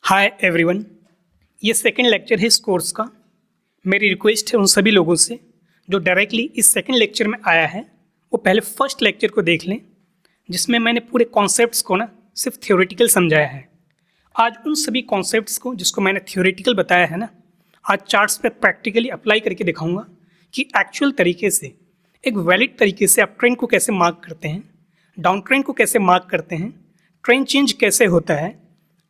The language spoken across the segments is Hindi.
हाय एवरीवन, ये सेकंड लेक्चर है इस कोर्स का। मेरी रिक्वेस्ट है उन सभी लोगों से जो डायरेक्टली इस सेकंड लेक्चर में आया है वो पहले फर्स्ट लेक्चर को देख लें, जिसमें मैंने पूरे कॉन्सेप्ट्स को ना सिर्फ थ्योरेटिकल समझाया है। आज उन सभी कॉन्सेप्ट्स को जिसको मैंने थ्योरेटिकल बताया है ना, आज चार्ट्स पे प्रैक्टिकली अप्लाई करके दिखाऊंगा कि एक्चुअल तरीके से एक वैलिड तरीके से आप ट्रेंड को कैसे मार्क करते हैं, डाउन ट्रेंड को कैसे मार्क करते हैं, ट्रेंड चेंज कैसे होता है,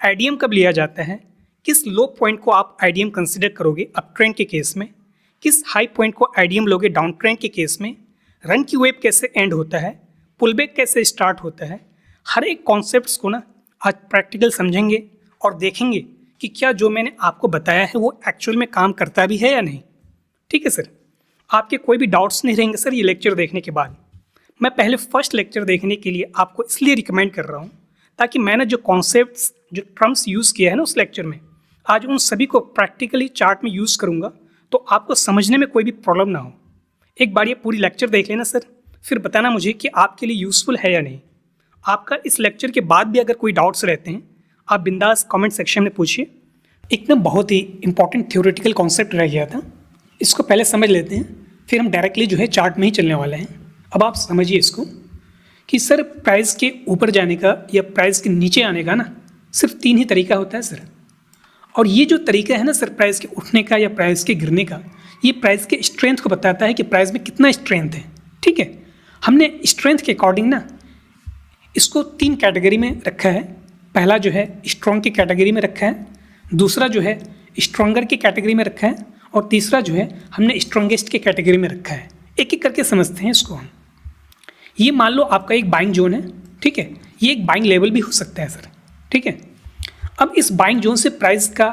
आईडीएम कब लिया जाता है, किस लो पॉइंट को आप आईडीएम कंसिडर करोगे अप ट्रेंड के केस में, किस हाई पॉइंट को आईडीएम लोगे डाउन ट्रेंड के केस में, रन की वेव कैसे एंड होता है, पुल बैक कैसे स्टार्ट होता है। हर एक कॉन्सेप्ट्स को ना आज प्रैक्टिकल समझेंगे और देखेंगे कि क्या जो मैंने आपको बताया है वो एक्चुअल में काम करता भी है या नहीं। ठीक है सर, आपके कोई भी डाउट्स नहीं रहेंगे सर ये लेक्चर देखने के बाद। मैं पहले फर्स्ट लेक्चर देखने के लिए आपको इसलिए रिकमेंड कर रहा हूँ ताकि मैंने जो कॉन्सेप्ट्स जो टर्म्स यूज़ किया है ना उस लेक्चर में, आज उन सभी को प्रैक्टिकली चार्ट में यूज़ करूँगा तो आपको समझने में कोई भी प्रॉब्लम ना हो। एक बार ये पूरी लेक्चर देख लेना सर, फिर बताना मुझे कि आपके लिए यूज़फुल है या नहीं। आपका इस लेक्चर के बाद भी अगर कोई डाउट्स रहते हैं आप बिंदास कमेंट सेक्शन में पूछिए। एक ना बहुत ही इंपॉर्टेंट थ्योरेटिकल कॉन्सेप्ट रह गया था, इसको पहले समझ लेते हैं, फिर हम डायरेक्टली जो है चार्ट में ही चलने वाले हैं। अब आप समझिए इसको कि सर प्राइस के ऊपर जाने का या प्राइस के नीचे आने का ना सिर्फ 3 ही तरीका होता है सर। और ये जो तरीका है ना सर प्राइस के उठने का या प्राइस के गिरने का, ये प्राइस के स्ट्रेंथ को बताता है कि प्राइस में कितना स्ट्रेंथ है। ठीक है, हमने स्ट्रेंथ के अकॉर्डिंग ना इसको 3 कैटेगरी में रखा है। पहला जो है स्ट्रॉन्ग की कैटेगरी में रखा है, दूसरा जो है स्ट्रॉन्गर की कैटेगरी में रखा है, और तीसरा जो है हमने स्ट्रॉन्गेस्ट की कैटेगरी में रखा है। एक एक करके समझते हैं इसको हम। ये मान लो आपका एक बाइंग जोन है, ठीक है, ये एक बाइंग लेवल भी हो सकता है सर। ठीक है, अब इस बाइंग जोन से प्राइस का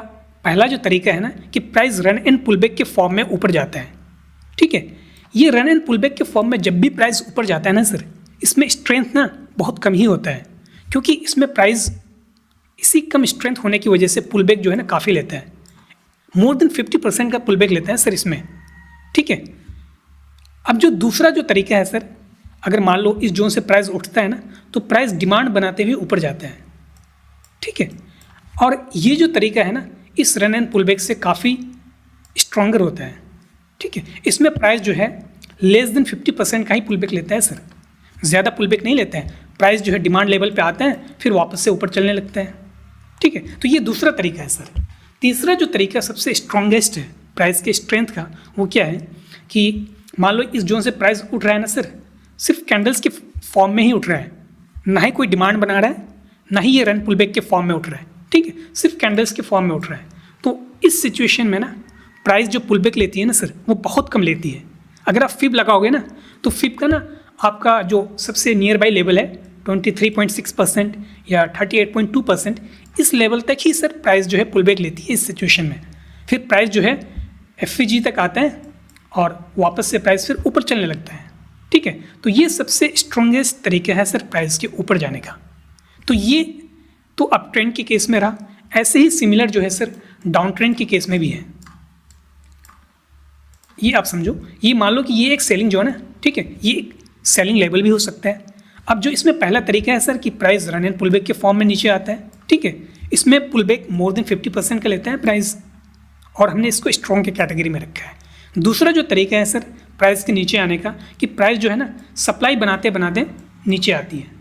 पहला जो तरीका है ना कि प्राइस रन एंड पुलबैक के फॉर्म में ऊपर जाता है। ठीक है, ये रन एंड पुलबैक के फॉर्म में जब भी प्राइस ऊपर जाता है ना सर, इसमें स्ट्रेंथ ना बहुत कम ही होता है, क्योंकि इसमें प्राइस इसी कम स्ट्रेंथ होने की वजह से पुलबैक जो है ना काफ़ी लेता है, मोर देन 50% का पुलबैक लेता है सर इसमें। ठीक है, अब जो दूसरा जो तरीका है सर, अगर मान लो इस जोन से प्राइस उठता है ना तो प्राइस डिमांड बनाते हुए ऊपर जाता है। ठीक है, और ये जो तरीका है ना इस रन एंड पुलबैक से काफ़ी स्ट्रॉन्गर होता है। ठीक है, इसमें प्राइस जो है लेस देन 50% का ही पुलबैक लेता है सर, ज़्यादा पुलबैक नहीं लेता है। प्राइस जो है डिमांड लेवल पे आता है फिर वापस से ऊपर चलने लगता है। ठीक है, तो ये दूसरा तरीका है सर। तीसरा जो तरीका सबसे स्ट्रॉन्गेस्ट है प्राइस के स्ट्रेंथ का, वो क्या है कि मान लो इस जोन से प्राइस उठ रहा है ना सर, सिर्फ कैंडल्स के फॉर्म में ही उठ रहा है, ना ही कोई डिमांड बना रहा है, ना ही ये रन पुलबैक के फॉर्म में उठ रहा है। ठीक है, सिर्फ कैंडल्स के फॉर्म में उठ रहा है। तो इस सिचुएशन में ना प्राइस जो पुलबैक लेती है ना सर वो बहुत कम लेती है। अगर आप फिब लगाओगे ना तो फिब का ना आपका जो सबसे नियर बाई लेवल है 23.6% या 38.2%, इस लेवल तक ही सर प्राइस जो है पुलबैक लेती है इस सिचुएशन में। फिर प्राइस जो है एफवीजी तक आता है और वापस से प्राइस फिर ऊपर चलने लगता है। ठीक है, तो ये सबसे स्ट्रॉन्गेस्ट तरीका है सर प्राइस के ऊपर जाने का। तो ये तो अप ट्रेंड के केस में रहा, ऐसे ही सिमिलर जो है सर डाउन ट्रेंड के केस में भी है। ये आप समझो, ये मान लो कि ये एक सेलिंग जोन है। ठीक है, ये एक सेलिंग लेवल भी हो सकता है। अब जो इसमें पहला तरीका है सर कि प्राइस रन एंड पुलबैक के फॉर्म में नीचे आता है। ठीक है, इसमें पुलबैक मोर देन 50% का लेता है प्राइस, और हमने इसको स्ट्रॉन्ग के कैटेगरी में रखा है। दूसरा जो तरीका है सर प्राइस के नीचे आने का कि प्राइस जो है ना सप्लाई बनाते बनाते नीचे आती है,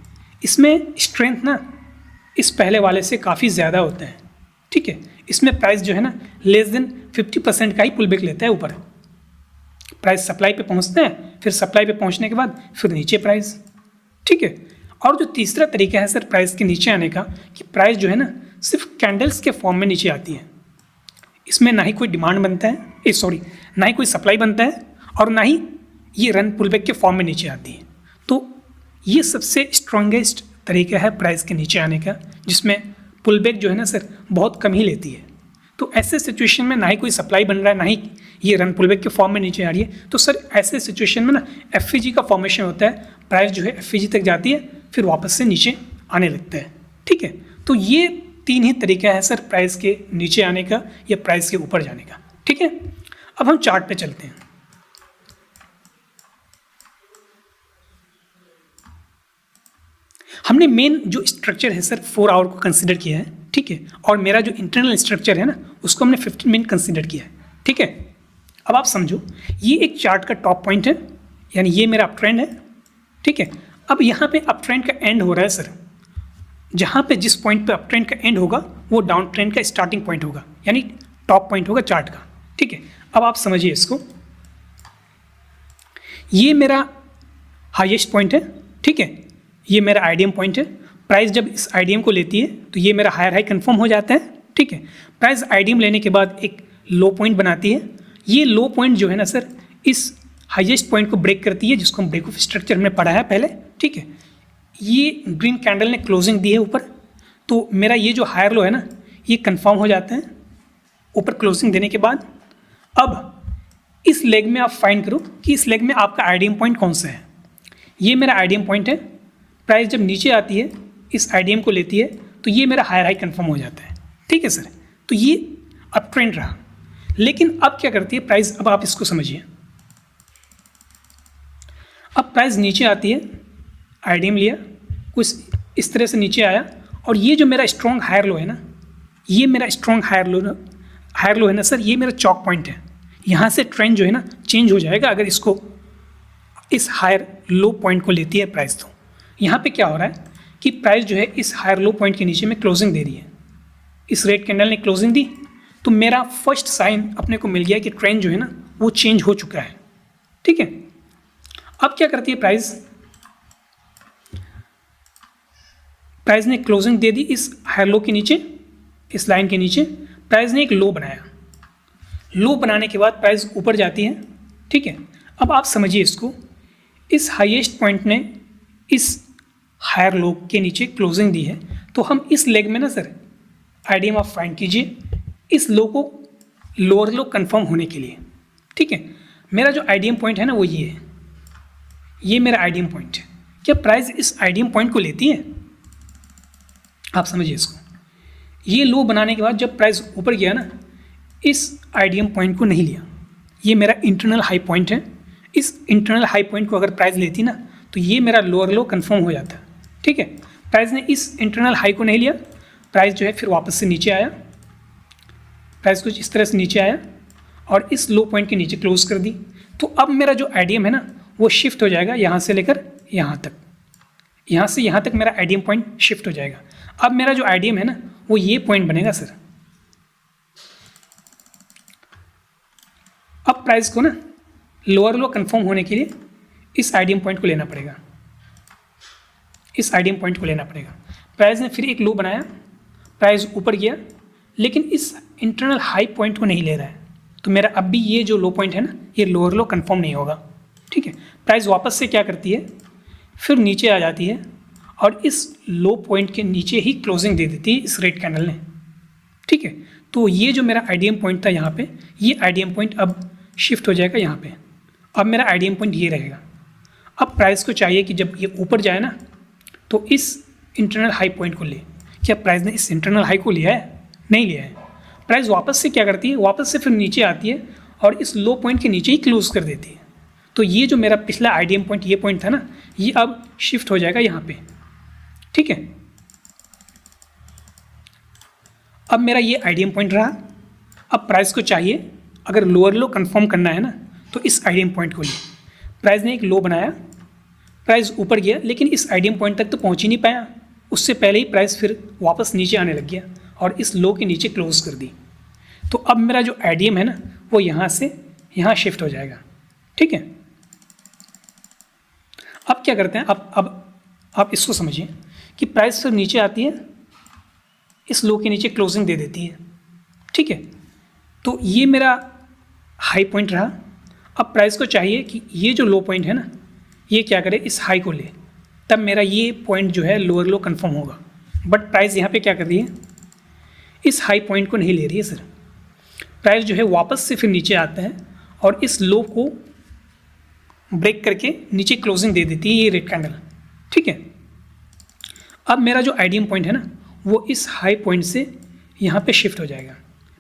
इसमें स्ट्रेंथ ना इस पहले वाले से काफ़ी ज़्यादा होता है। ठीक है, इसमें प्राइस जो है ना लेस देन 50% का ही पुलबैक लेता है ऊपर। प्राइस सप्लाई पे पहुंचता है, फिर सप्लाई पे पहुंचने के बाद फिर नीचे प्राइस। ठीक है, और जो तीसरा तरीका है सर प्राइस के नीचे आने का कि प्राइस जो है ना सिर्फ कैंडल्स के फॉर्म में नीचे आती है, इसमें ना ही कोई डिमांड बनता है, ना ही कोई सप्लाई बनता है, और ना ही ये रन पुलबैक के फॉर्म में नीचे आती है। तो ये सबसे स्ट्रॉन्गेस्ट तरीका है प्राइस के नीचे आने का, जिसमें पुलबैक जो है ना सर बहुत कम ही लेती है। तो ऐसे सिचुएशन में ना ही कोई सप्लाई बन रहा है, ना ही ये रन पुलबैक के फॉर्म में नीचे आ रही है, तो सर ऐसे सिचुएशन में ना एफवीजी का फॉर्मेशन होता है। प्राइस जो है एफवीजी तक जाती है फिर वापस से नीचे आने लगता है। ठीक है, तो ये 3 ही तरीका है सर प्राइस के नीचे आने का या प्राइस के ऊपर जाने का। ठीक है, अब हम चार्ट पे चलते हैं। हमने मेन जो स्ट्रक्चर है सर 4 आवर को कंसिडर किया है। ठीक है, और मेरा जो इंटरनल स्ट्रक्चर है ना उसको हमने 15 मिनट कंसिडर किया है, ठीक है। अब आप समझो, ये एक चार्ट का टॉप पॉइंट है, यानी ये मेरा अप ट्रेंड है, ठीक है। अब यहाँ पे अप ट्रेंड का एंड हो रहा है सर, जहाँ पे जिस पॉइंट पे अप ट्रेंड का एंड होगा वो डाउन ट्रेंड का स्टार्टिंग पॉइंट होगा, यानी टॉप पॉइंट होगा चार्ट का, ठीक है। अब आप समझिए इसको, ये मेरा हाईएस्ट पॉइंट है, ठीक है, ये मेरा आईडीएम पॉइंट है। प्राइस जब इस आईडीएम को लेती है तो ये मेरा हायर हाई कंफर्म हो जाता है, ठीक है। प्राइस आईडीएम लेने के बाद एक लो पॉइंट बनाती है, ये लो पॉइंट जो है ना सर इस हाईएस्ट पॉइंट को ब्रेक करती है, जिसको हम ब्रेक ऑफ स्ट्रक्चर में पढ़ा है पहले, ठीक है। ये ग्रीन कैंडल ने क्लोजिंग दी है ऊपर, तो मेरा ये जो हायर लो है ना ये कंफर्म हो जाता है ऊपर क्लोजिंग देने के बाद। अब इस लेग में आप फाइंड करो कि इस लेग में आपका आईडीएम पॉइंट कौन सा है। ये मेरा आईडीएम पॉइंट है, प्राइस जब नीचे आती है इस आईडीएम को लेती है तो ये मेरा हायर हाई कंफर्म हो जाता है, ठीक है सर। तो ये अप ट्रेंड रहा, लेकिन अब क्या करती है प्राइस, अब आप इसको समझिए। अब प्राइस नीचे आती है, आईडीएम लिया, कुछ इस तरह से नीचे आया, और ये जो मेरा स्ट्रॉन्ग हायर लो है ना, ये मेरा स्ट्रॉन्ग हायर लो है ना सर, ये मेरा चॉक पॉइंट है। यहाँ से ट्रेंड जो है ना चेंज हो जाएगा अगर इसको इस हायर लो पॉइंट को लेती है प्राइस। तो यहाँ पे क्या हो रहा है कि प्राइस जो है इस हायर लो पॉइंट के नीचे में क्लोजिंग दे रही है, इस रेड कैंडल ने क्लोजिंग दी, तो मेरा फर्स्ट साइन अपने को मिल गया कि ट्रेंड जो है ना वो चेंज हो चुका है, ठीक है। अब क्या करती है प्राइस ने क्लोजिंग दे दी इस हायर लो के नीचे, इस लाइन के नीचे प्राइस ने एक लो बनाया, लो बनाने के बाद प्राइस ऊपर जाती है, ठीक है। अब आप समझिए इसको, इस हाईएस्ट पॉइंट ने इस हायर लो के नीचे क्लोजिंग दी है, तो हम इस लेग में ना सर आईडीएम आप फाइंड कीजिए इस लो को लोअर लो कंफर्म होने के लिए, ठीक है। मेरा जो आईडीएम पॉइंट है ना वो ये है, ये मेरा आईडीएम पॉइंट है। क्या प्राइस इस आईडीएम पॉइंट को लेती है? आप समझिए इसको, ये लो बनाने के बाद जब प्राइस ऊपर गया ना, इस आईडीएम पॉइंट को नहीं लिया, ये मेरा इंटरनल हाई पॉइंट है। इस इंटरनल हाई पॉइंट को अगर प्राइस लेती ना तो ये मेरा लोअर लो कंफर्म हो जाता, ठीक है। प्राइस ने इस इंटरनल हाई को नहीं लिया, प्राइस जो है फिर वापस से नीचे आया, प्राइस कुछ इस तरह से नीचे आया और इस लो पॉइंट के नीचे क्लोज कर दी। तो अब मेरा जो आईडीएम है ना वो शिफ्ट हो जाएगा यहाँ से लेकर यहाँ तक, यहाँ से यहाँ तक मेरा आईडीएम पॉइंट शिफ्ट हो जाएगा। अब मेरा जो आईडीएम है ना वो ये पॉइंट बनेगा सर। अब प्राइस को ना लोअर लो कंफर्म होने के लिए इस आईडीएम पॉइंट को लेना पड़ेगा, इस आईडीएम पॉइंट को लेना पड़ेगा। प्राइस ने फिर एक लो बनाया, प्राइस ऊपर गया, लेकिन इस इंटरनल हाई पॉइंट को नहीं ले रहा है, तो मेरा अब भी ये जो लो पॉइंट है ना ये लोअर लो कंफर्म नहीं होगा, ठीक है। प्राइस वापस से क्या करती है, फिर नीचे आ जाती है और इस लो पॉइंट के नीचे ही क्लोजिंग दे देती है इस रेड कैंडल ने, ठीक है। तो ये जो मेरा आईडीएम पॉइंट था यहाँ पे, ये आईडीएम पॉइंट अब शिफ्ट हो जाएगा यहाँ पे। अब मेरा आईडीएम पॉइंट ये रहेगा। अब प्राइस को चाहिए कि जब ये ऊपर जाए ना तो इस इंटरनल हाई पॉइंट को ले। क्या प्राइस ने इस इंटरनल हाई को लिया है? नहीं लिया है। प्राइस वापस से क्या करती है, वापस से फिर नीचे आती है और इस लो पॉइंट के नीचे ही क्लोज कर देती है। तो ये जो मेरा पिछला आईडीएम पॉइंट ये पॉइंट था ना, ये अब शिफ्ट हो जाएगा यहाँ पे, ठीक है। अब मेरा ये आईडीएम पॉइंट रहा। अब प्राइस को चाहिए अगर लोअर लो कंफर्म करना है ना तो इस आईडीएम पॉइंट को ले। प्राइस ने एक लो बनाया, प्राइस ऊपर गया, लेकिन इस आईडीएम पॉइंट तक तो पहुंच ही नहीं पाया, उससे पहले ही प्राइस फिर वापस नीचे आने लग गया और इस लो के नीचे क्लोज कर दी। तो अब मेरा जो आईडीएम है ना वो यहाँ से यहाँ शिफ्ट हो जाएगा, ठीक है। अब क्या करते हैं, अब आप इसको समझिए कि प्राइस फिर नीचे आती है, इस लो के नीचे क्लोजिंग दे देती है, ठीक है। तो ये मेरा हाई पॉइंट रहा। अब प्राइस को चाहिए कि ये जो लो पॉइंट है ना ये क्या करे, इस हाई को ले, तब मेरा ये पॉइंट जो है लोअर लो कंफर्म होगा। बट प्राइस यहाँ पे क्या कर रही है, इस हाई पॉइंट को नहीं ले रही है सर। प्राइस जो है वापस से फिर नीचे आता है और इस लो को ब्रेक करके नीचे क्लोजिंग दे देती है ये रेड कैंडल, ठीक है। अब मेरा जो आईडीएम पॉइंट है ना वो इस हाई पॉइंट से यहाँ पे शिफ्ट हो जाएगा।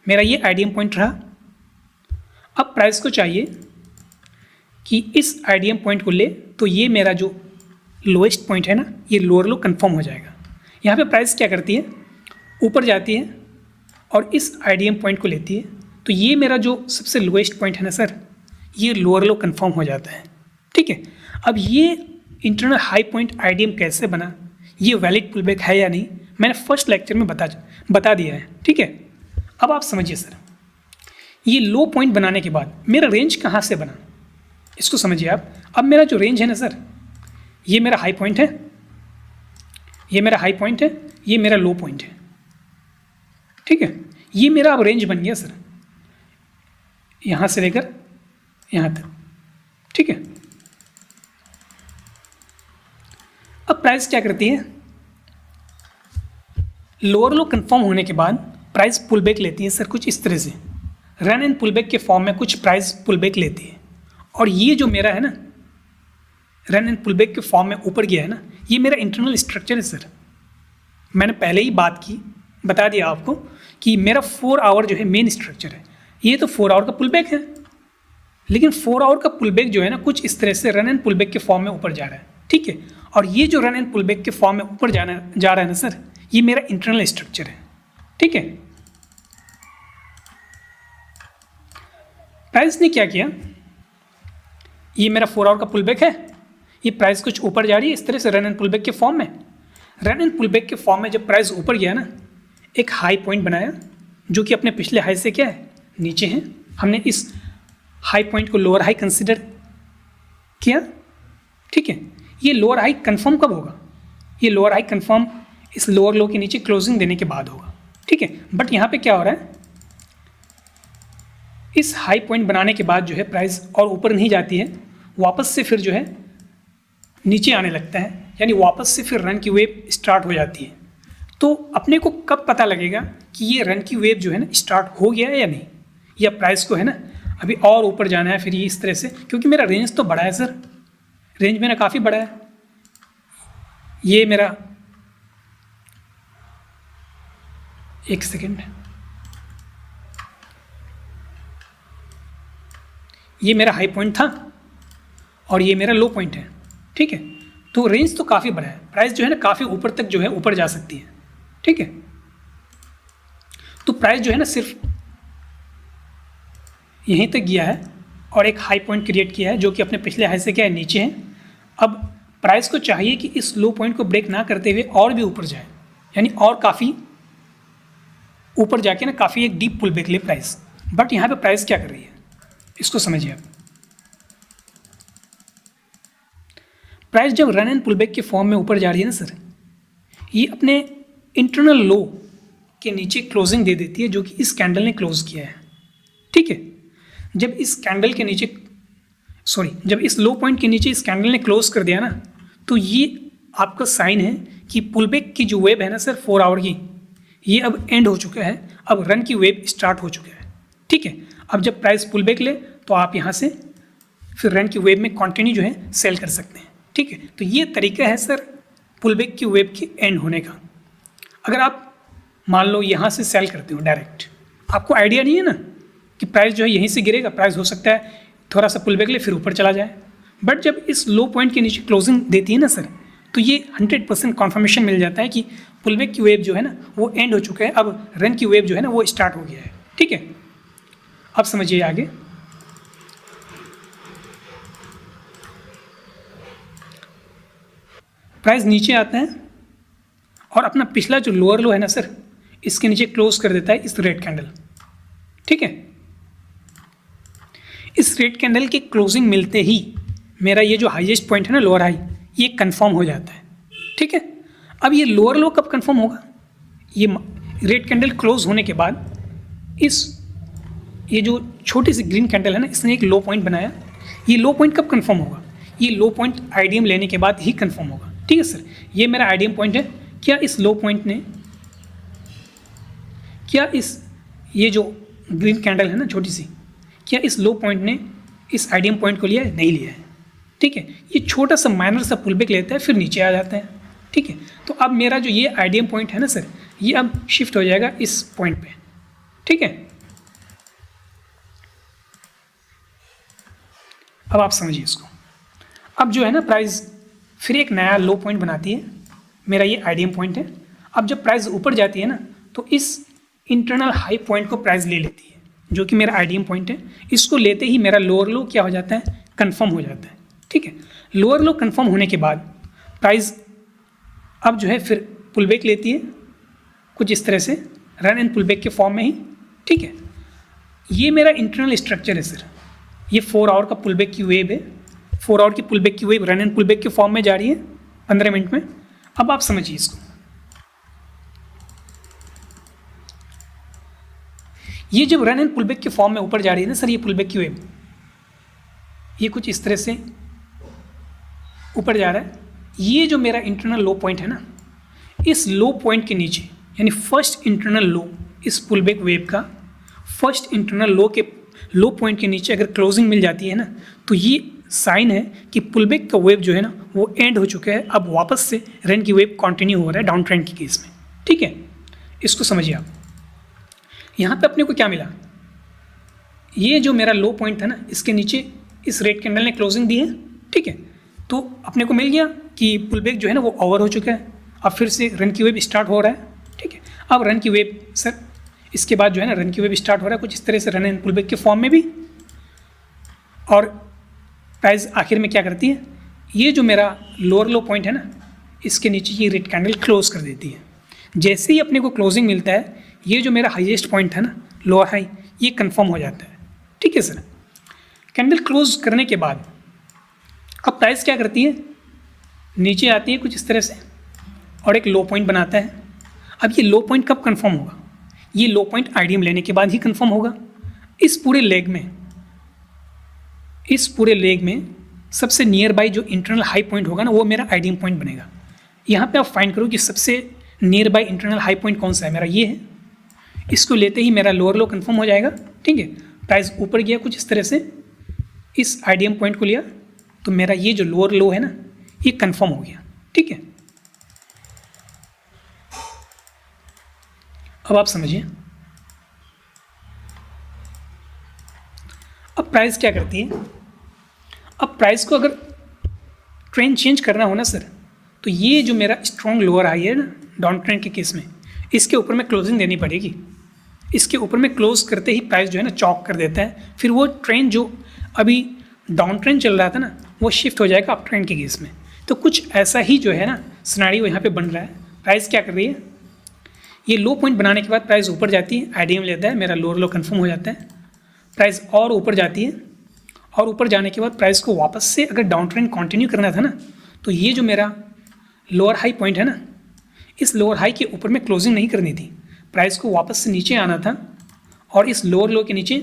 मेरा ये आईडीएम पॉइंट रहा। अब प्राइस को चाहिए कि इस आईडीएम पॉइंट को ले, तो ये मेरा जो लोएस्ट पॉइंट है ना ये लोअर लो कंफर्म हो जाएगा। यहाँ पे प्राइस क्या करती है, ऊपर जाती है और इस आईडीएम पॉइंट को लेती है, तो ये मेरा जो सबसे लोएस्ट पॉइंट है ना सर, ये लोअर लो कन्फर्म हो जाता है। ठीक है, अब ये इंटरनल हाई पॉइंट आईडीएम कैसे बना, ये वैलिड पुलबैक है या नहीं, मैंने फर्स्ट लेक्चर में बता दिया है। ठीक है, अब आप समझिए सर, ये लो पॉइंट बनाने के बाद मेरा रेंज कहाँ से बना, इसको समझिए आप। अब मेरा जो रेंज है ना सर, ये मेरा हाई पॉइंट है, ये मेरा हाई पॉइंट है, ये मेरा लो पॉइंट है। ठीक है, ये मेरा अब रेंज बन गया सर, यहाँ से लेकर यहाँ तक। ठीक है, अब प्राइस क्या करती है, लोअर लो कंफर्म होने के बाद प्राइस पुल बैक लेती है सर, कुछ इस तरह से रन एंड पुल बैक के फॉर्म में कुछ प्राइस पुल बैक लेती है। और ये जो मेरा है ना रन एंड पुल बैक के फॉर्म में ऊपर गया है ना, ये मेरा इंटरनल स्ट्रक्चर है सर। मैंने पहले ही बता दिया आपको कि मेरा 4 आवर जो है मेन स्ट्रक्चर है, ये तो 4 आवर का पुल बैक है, लेकिन 4 आवर का पुल बैक जो है ना कुछ इस तरह से रन एंड पुल बैक के फॉर्म में ऊपर जा रहा है। ठीक है, और ये जो रन एंड पुल बैक के फॉर्म में ऊपर जा रहा है ना सर, ये मेरा इंटरनल स्ट्रक्चर है। ठीक है, प्राइस ने क्या किया, ये मेरा 4 आवर का पुल बैक है, ये प्राइस कुछ ऊपर जा रही है इस तरह से रन एंड पुल बैक के फॉर्म में। रन एंड पुल बैक के फॉर्म में जब प्राइस ऊपर गया ना, एक हाई पॉइंट बनाया जो कि अपने पिछले हाई से क्या है, नीचे है। हमने इस हाई पॉइंट को लोअर हाई कंसिडर किया। ठीक है, ये लोअर हाई कंफर्म कब होगा, ये लोअर हाई कंफर्म इस लोअर लो के नीचे क्लोजिंग देने के बाद होगा। ठीक है, बट यहाँ पे क्या हो रहा है, इस हाई पॉइंट बनाने के बाद जो है प्राइस और ऊपर नहीं जाती है, वापस से फिर जो है नीचे आने लगता है, यानी वापस से फिर रन की वेव स्टार्ट हो जाती है। तो अपने को कब पता लगेगा कि ये रन की वेव जो है ना स्टार्ट हो गया है या नहीं, या प्राइस को है ना अभी और ऊपर जाना है फिर ये इस तरह से, क्योंकि मेरा रेंज तो बड़ा है सर, रेंज मेरा काफ़ी बड़ा है। ये मेरा एक सेकेंड, ये मेरा हाई पॉइंट था और ये मेरा लो पॉइंट है। ठीक है, तो रेंज तो काफ़ी बड़ा है, प्राइस जो है ना काफ़ी ऊपर तक जो है ऊपर जा सकती है। ठीक है, तो प्राइस जो है ना सिर्फ यहीं तक गया है और एक हाई पॉइंट क्रिएट किया है जो कि अपने पिछले हाई से क्या है, नीचे है। अब प्राइस को चाहिए कि इस लो पॉइंट को ब्रेक ना करते हुए और भी ऊपर जाए, यानी और काफ़ी ऊपर जाके ना काफ़ी एक डीप पुल बैक ले प्राइस। बट यहाँ पे प्राइस क्या कर रही है, इसको समझिए आप। प्राइस जब रन एंड पुल बैक के फॉर्म में ऊपर जा रही है ना सर, ये अपने इंटरनल लो के नीचे क्लोजिंग दे देती है जो कि इस कैंडल ने क्लोज किया है। ठीक है, जब इस कैंडल के नीचे जब इस लो पॉइंट के नीचे इस कैंडल ने क्लोज कर दिया ना, तो ये आपका साइन है कि पुल बैक की जो वेव है ना सर 4 आवर की, ये अब एंड हो चुका है, अब रन की वेव स्टार्ट हो चुका है। ठीक है, अब जब प्राइस पुल बैक ले तो आप यहाँ से फिर रन की वेव में कंटिन्यू जो है सेल कर सकते हैं। ठीक है, तो ये तरीका है सर पुल बैक की वेव के एंड होने का। अगर आप मान लो यहाँ से सेल करते हो डायरेक्ट, आपको आइडिया नहीं है ना कि प्राइस जो है यहीं से गिरेगा, प्राइस हो सकता है थोड़ा सा पुल बैक ले फिर ऊपर चला जाए। बट जब इस लो पॉइंट के नीचे क्लोजिंग देती है ना सर, तो ये 100% कॉन्फर्मेशन मिल जाता है कि पुल बैक की वेव जो है ना वो एंड हो चुका है, अब रन की वेव जो है ना वो स्टार्ट हो गया है। ठीक है, अब समझिए आगे। प्राइस नीचे आता है और अपना पिछला जो लोअर लो है ना सर, इसके नीचे क्लोज कर देता है इस रेड कैंडल। ठीक है, इस रेड कैंडल के क्लोजिंग मिलते ही मेरा ये जो हाईएस्ट पॉइंट है ना लोअर हाई, ये कंफर्म हो जाता है। ठीक है, अब ये लोअर लो कब कंफर्म होगा, ये रेड कैंडल क्लोज होने के बाद ये जो छोटी सी ग्रीन कैंडल है ना, इसने एक लो पॉइंट बनाया। ये लो पॉइंट कब कंफर्म होगा, ये लो पॉइंट आईडीएम लेने के बाद ही कंफर्म होगा। ठीक है सर, ये मेरा आईडीएम पॉइंट है। क्या इस लो पॉइंट ने, ये जो ग्रीन कैंडल है ना छोटी सी, क्या इस लो पॉइंट ने इस आईडीएम पॉइंट को लिया है, नहीं लिया है। ठीक है, ये छोटा सा माइनर सा पुल बैक लेता है फिर नीचे आ जाता है। ठीक है, तो अब मेरा जो ये आईडीएम पॉइंट है ना सर, ये अब शिफ्ट हो जाएगा इस पॉइंट पे। ठीक है, अब आप समझिए इसको। अब जो है ना प्राइस फिर एक नया लो पॉइंट बनाती है, मेरा ये आईडीएम पॉइंट है। अब जब प्राइस ऊपर जाती है ना, तो इस इंटरनल हाई पॉइंट को प्राइस ले लेती है, जो कि मेरा आईडीएम पॉइंट है। इसको लेते ही मेरा लोअर लो क्या हो जाता है, कंफर्म हो जाता है। ठीक है, लोअर लो कंफर्म होने के बाद प्राइस अब जो है फिर पुलबैक लेती है कुछ इस तरह से, रन एंड पुलबैक के फॉर्म में ही। ठीक है, ये मेरा इंटरनल स्ट्रक्चर है सर। ये 4 आवर का पुलबैक की वेव है, 4 आवर की पुलबैक की वेव रन एंड पुलबैक के फॉर्म में जा रही है 15 मिनट में। अब आप समझिए इसको, ये जब रन एंड पुलबैक के फॉर्म में ऊपर जा रही है ना सर, ये पुलबैक की वेव ये कुछ इस तरह से ऊपर जा रहा है। ये जो मेरा इंटरनल लो पॉइंट है ना, इस लो पॉइंट के नीचे यानी फर्स्ट इंटरनल लो, इस पुलबैक वेव का फर्स्ट इंटरनल लो के लो पॉइंट के नीचे अगर क्लोजिंग मिल जाती है ना, तो ये साइन है कि पुलबैक का वेव जो है ना वो एंड हो चुका है। अब वापस से रन की वेव कंटिन्यू हो रहा है डाउन ट्रेंड के केस में। ठीक है, इसको समझिए आप। यहाँ पे अपने को क्या मिला, ये जो मेरा लो पॉइंट था ना, इसके नीचे इस रेड कैंडल ने क्लोजिंग दी है। ठीक है, तो अपने को मिल गया कि पुलबैक जो है ना वो ओवर हो चुका है। अब फिर से रन की वेव स्टार्ट हो रहा है। ठीक है, अब रन की वेव सर इसके बाद जो है ना रन की वेव स्टार्ट हो रहा है कुछ इस तरह से, रन एंड पुलबैक के फॉर्म में भी। और प्राइस आखिर में क्या करती है, ये जो मेरा लोअर लो पॉइंट है ना, इसके नीचे ये रेड कैंडल क्लोज कर देती है। जैसे ही अपने को क्लोजिंग मिलता है, ये जो मेरा हाईएस्ट पॉइंट था ना, लोअर हाई, ये कंफर्म हो जाता है। ठीक है सर, कैंडल क्लोज करने के बाद अब प्राइस क्या करती है, नीचे आती है कुछ इस तरह से और एक लो पॉइंट बनाता है। अब ये लो पॉइंट कब कंफर्म होगा, ये लो पॉइंट आईडीएम लेने के बाद ही कंफर्म होगा। इस पूरे लेग में सबसे नियर बाई जो इंटरनल हाई पॉइंट होगा ना, वो मेरा आईडीएम पॉइंट बनेगा। यहाँ पे आप फाइंड करो कि सबसे near by internal high point कौन सा है, मेरा ये है। इसको लेते ही मेरा लोअर लो कंफर्म हो जाएगा। ठीक है, प्राइस ऊपर गया कुछ इस तरह से, इस आईडीएम पॉइंट को लिया, तो मेरा ये जो लोअर लो है ना, ये कंफर्म हो गया। ठीक है, अब आप समझिए। अब प्राइस क्या करती है, अब प्राइस को अगर ट्रेंड चेंज करना हो ना सर, तो ये जो मेरा स्ट्रॉन्ग लोअर हाई है ना डाउन ट्रेंड के केस में, इसके ऊपर में क्लोजिंग देनी पड़ेगी। इसके ऊपर में क्लोज करते ही प्राइस जो है ना चॉक कर देता है। फिर वो ट्रेंड जो अभी डाउन ट्रेंड चल रहा था ना, वो शिफ्ट हो जाएगा अप ट्रेंड के केस में। तो कुछ ऐसा ही जो है ना सिनेरियो यहाँ पे बन रहा है। प्राइस क्या कर रही है, ये लो पॉइंट बनाने के बाद प्राइस ऊपर जाती है, आईडीएम लेता है, मेरा लोअर लो कंफर्म हो जाता है। प्राइस और ऊपर जाती है, और ऊपर जाने के बाद प्राइस को वापस से अगर डाउन ट्रेंड कंटिन्यू करना था ना, तो ये जो मेरा लोअर हाई पॉइंट है ना, इस लोअर हाई के ऊपर में क्लोजिंग नहीं करनी थी। प्राइस को वापस से नीचे आना था और इस लोअर लो के नीचे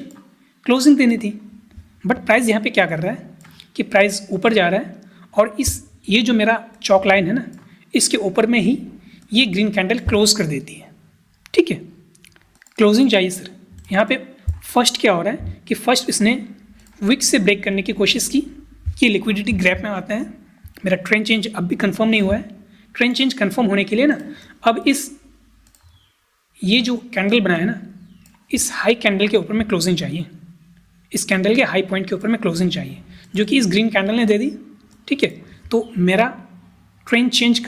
क्लोजिंग देनी थी। बट प्राइस यहाँ पे क्या कर रहा है कि प्राइस ऊपर जा रहा है और ये जो मेरा चॉक लाइन है ना, इसके ऊपर में ही ये ग्रीन कैंडल क्लोज कर देती है। ठीक है, क्लोजिंग चाहिए सर। यहाँ पे फर्स्ट क्या हो रहा है कि फर्स्ट इसने विक से ब्रेक करने की कोशिश की कि लिक्विडिटी गैप में आता है। मेरा ट्रेंड चेंज अब भी कंफर्म नहीं हुआ है। ट्रेंड चेंज कंफर्म होने के लिए ना, अब ये जो कैंडल बना है ना, इस हाई कैंडल के ऊपर में क्लोजिंग चाहिए। इस कैंडल के हाई पॉइंट के ऊपर में क्लोजिंग चाहिए, जो कि इस ग्रीन कैंडल ने दे दी। ठीक है, तो मेरा ट्रेंड चेंज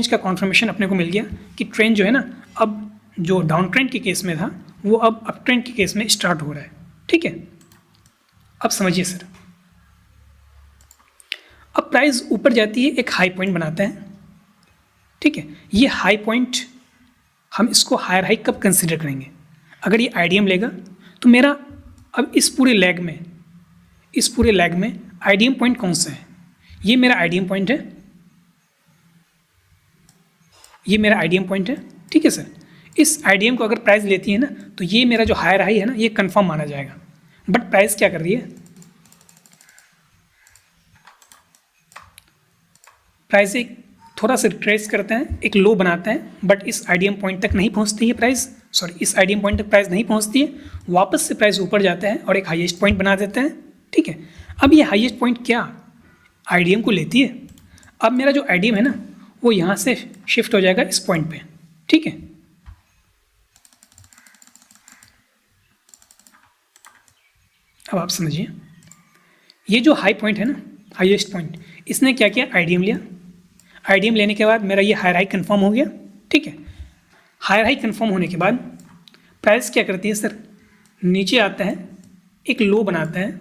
का कॉन्फर्मेशन अपने को मिल गया कि ट्रेंड जो है ना, अब जो डाउन ट्रेंड के केस में था, वो अब अप ट्रेंड के केस में स्टार्ट हो रहा है। ठीक है, अब समझिए सर। अब प्राइस ऊपर जाती है, एक हाई पॉइंट बनाता है। ठीक है, ये हाई पॉइंट हम इसको हायर हाई कब कंसिडर करेंगे, अगर ये आईडीएम लेगा तो मेरा अब इस पूरे लेग में आईडीएम पॉइंट कौन सा है, ये मेरा आईडीएम पॉइंट है, ये मेरा आईडीएम पॉइंट है। ठीक है सर, इस आईडीएम को अगर प्राइस लेती है ना, तो ये मेरा जो हायर हाई है ना, ये कंफर्म माना जाएगा। बट प्राइस क्या कर रही है, प्राइस एक थोड़ा सा ट्रेस करते हैं, एक लो बनाते हैं, बट इस आईडीएम पॉइंट तक नहीं पहुंचती है प्राइस, इस आईडीएम पॉइंट तक प्राइस नहीं पहुंचती है। वापस से प्राइस ऊपर जाता है और एक हाईएस्ट पॉइंट बना देते हैं। ठीक है, अब ये हाईएस्ट पॉइंट क्या आईडीएम को लेती है। अब मेरा जो आईडीएम है ना, वो यहाँ से शिफ्ट हो जाएगा इस पॉइंट पे। ठीक है, अब आप समझिए, ये जो हाई पॉइंट है ना, हाईएस्ट पॉइंट, इसने क्या किया, आईडीएम लिया। आईडीएम लेने के बाद मेरा ये हायर हाई कंफर्म हो गया। ठीक है, हायर हाई कंफर्म होने के बाद प्राइस क्या करती है सर, नीचे आता है, एक लो बनाता है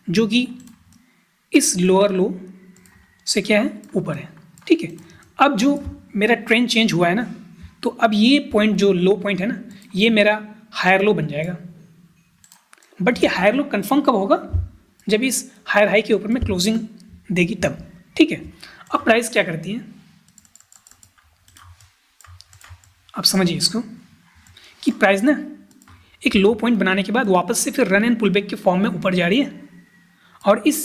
जो कि इस लोअर लो से क्या है, ऊपर है। ठीक है, अब जो मेरा ट्रेंड चेंज हुआ है ना, तो अब ये पॉइंट जो लो पॉइंट है ना, ये मेरा हायर लो बन जाएगा। बट ये हायर लो कंफर्म कब होगा, जब इस हायर हाई के ऊपर में क्लोजिंग देगी तब। ठीक है, अब प्राइस क्या करती है, आप समझिए इसको कि प्राइस ना एक लो पॉइंट बनाने के बाद वापस से फिर रन एंड पुल बैक के फॉर्म में ऊपर जा रही है और इस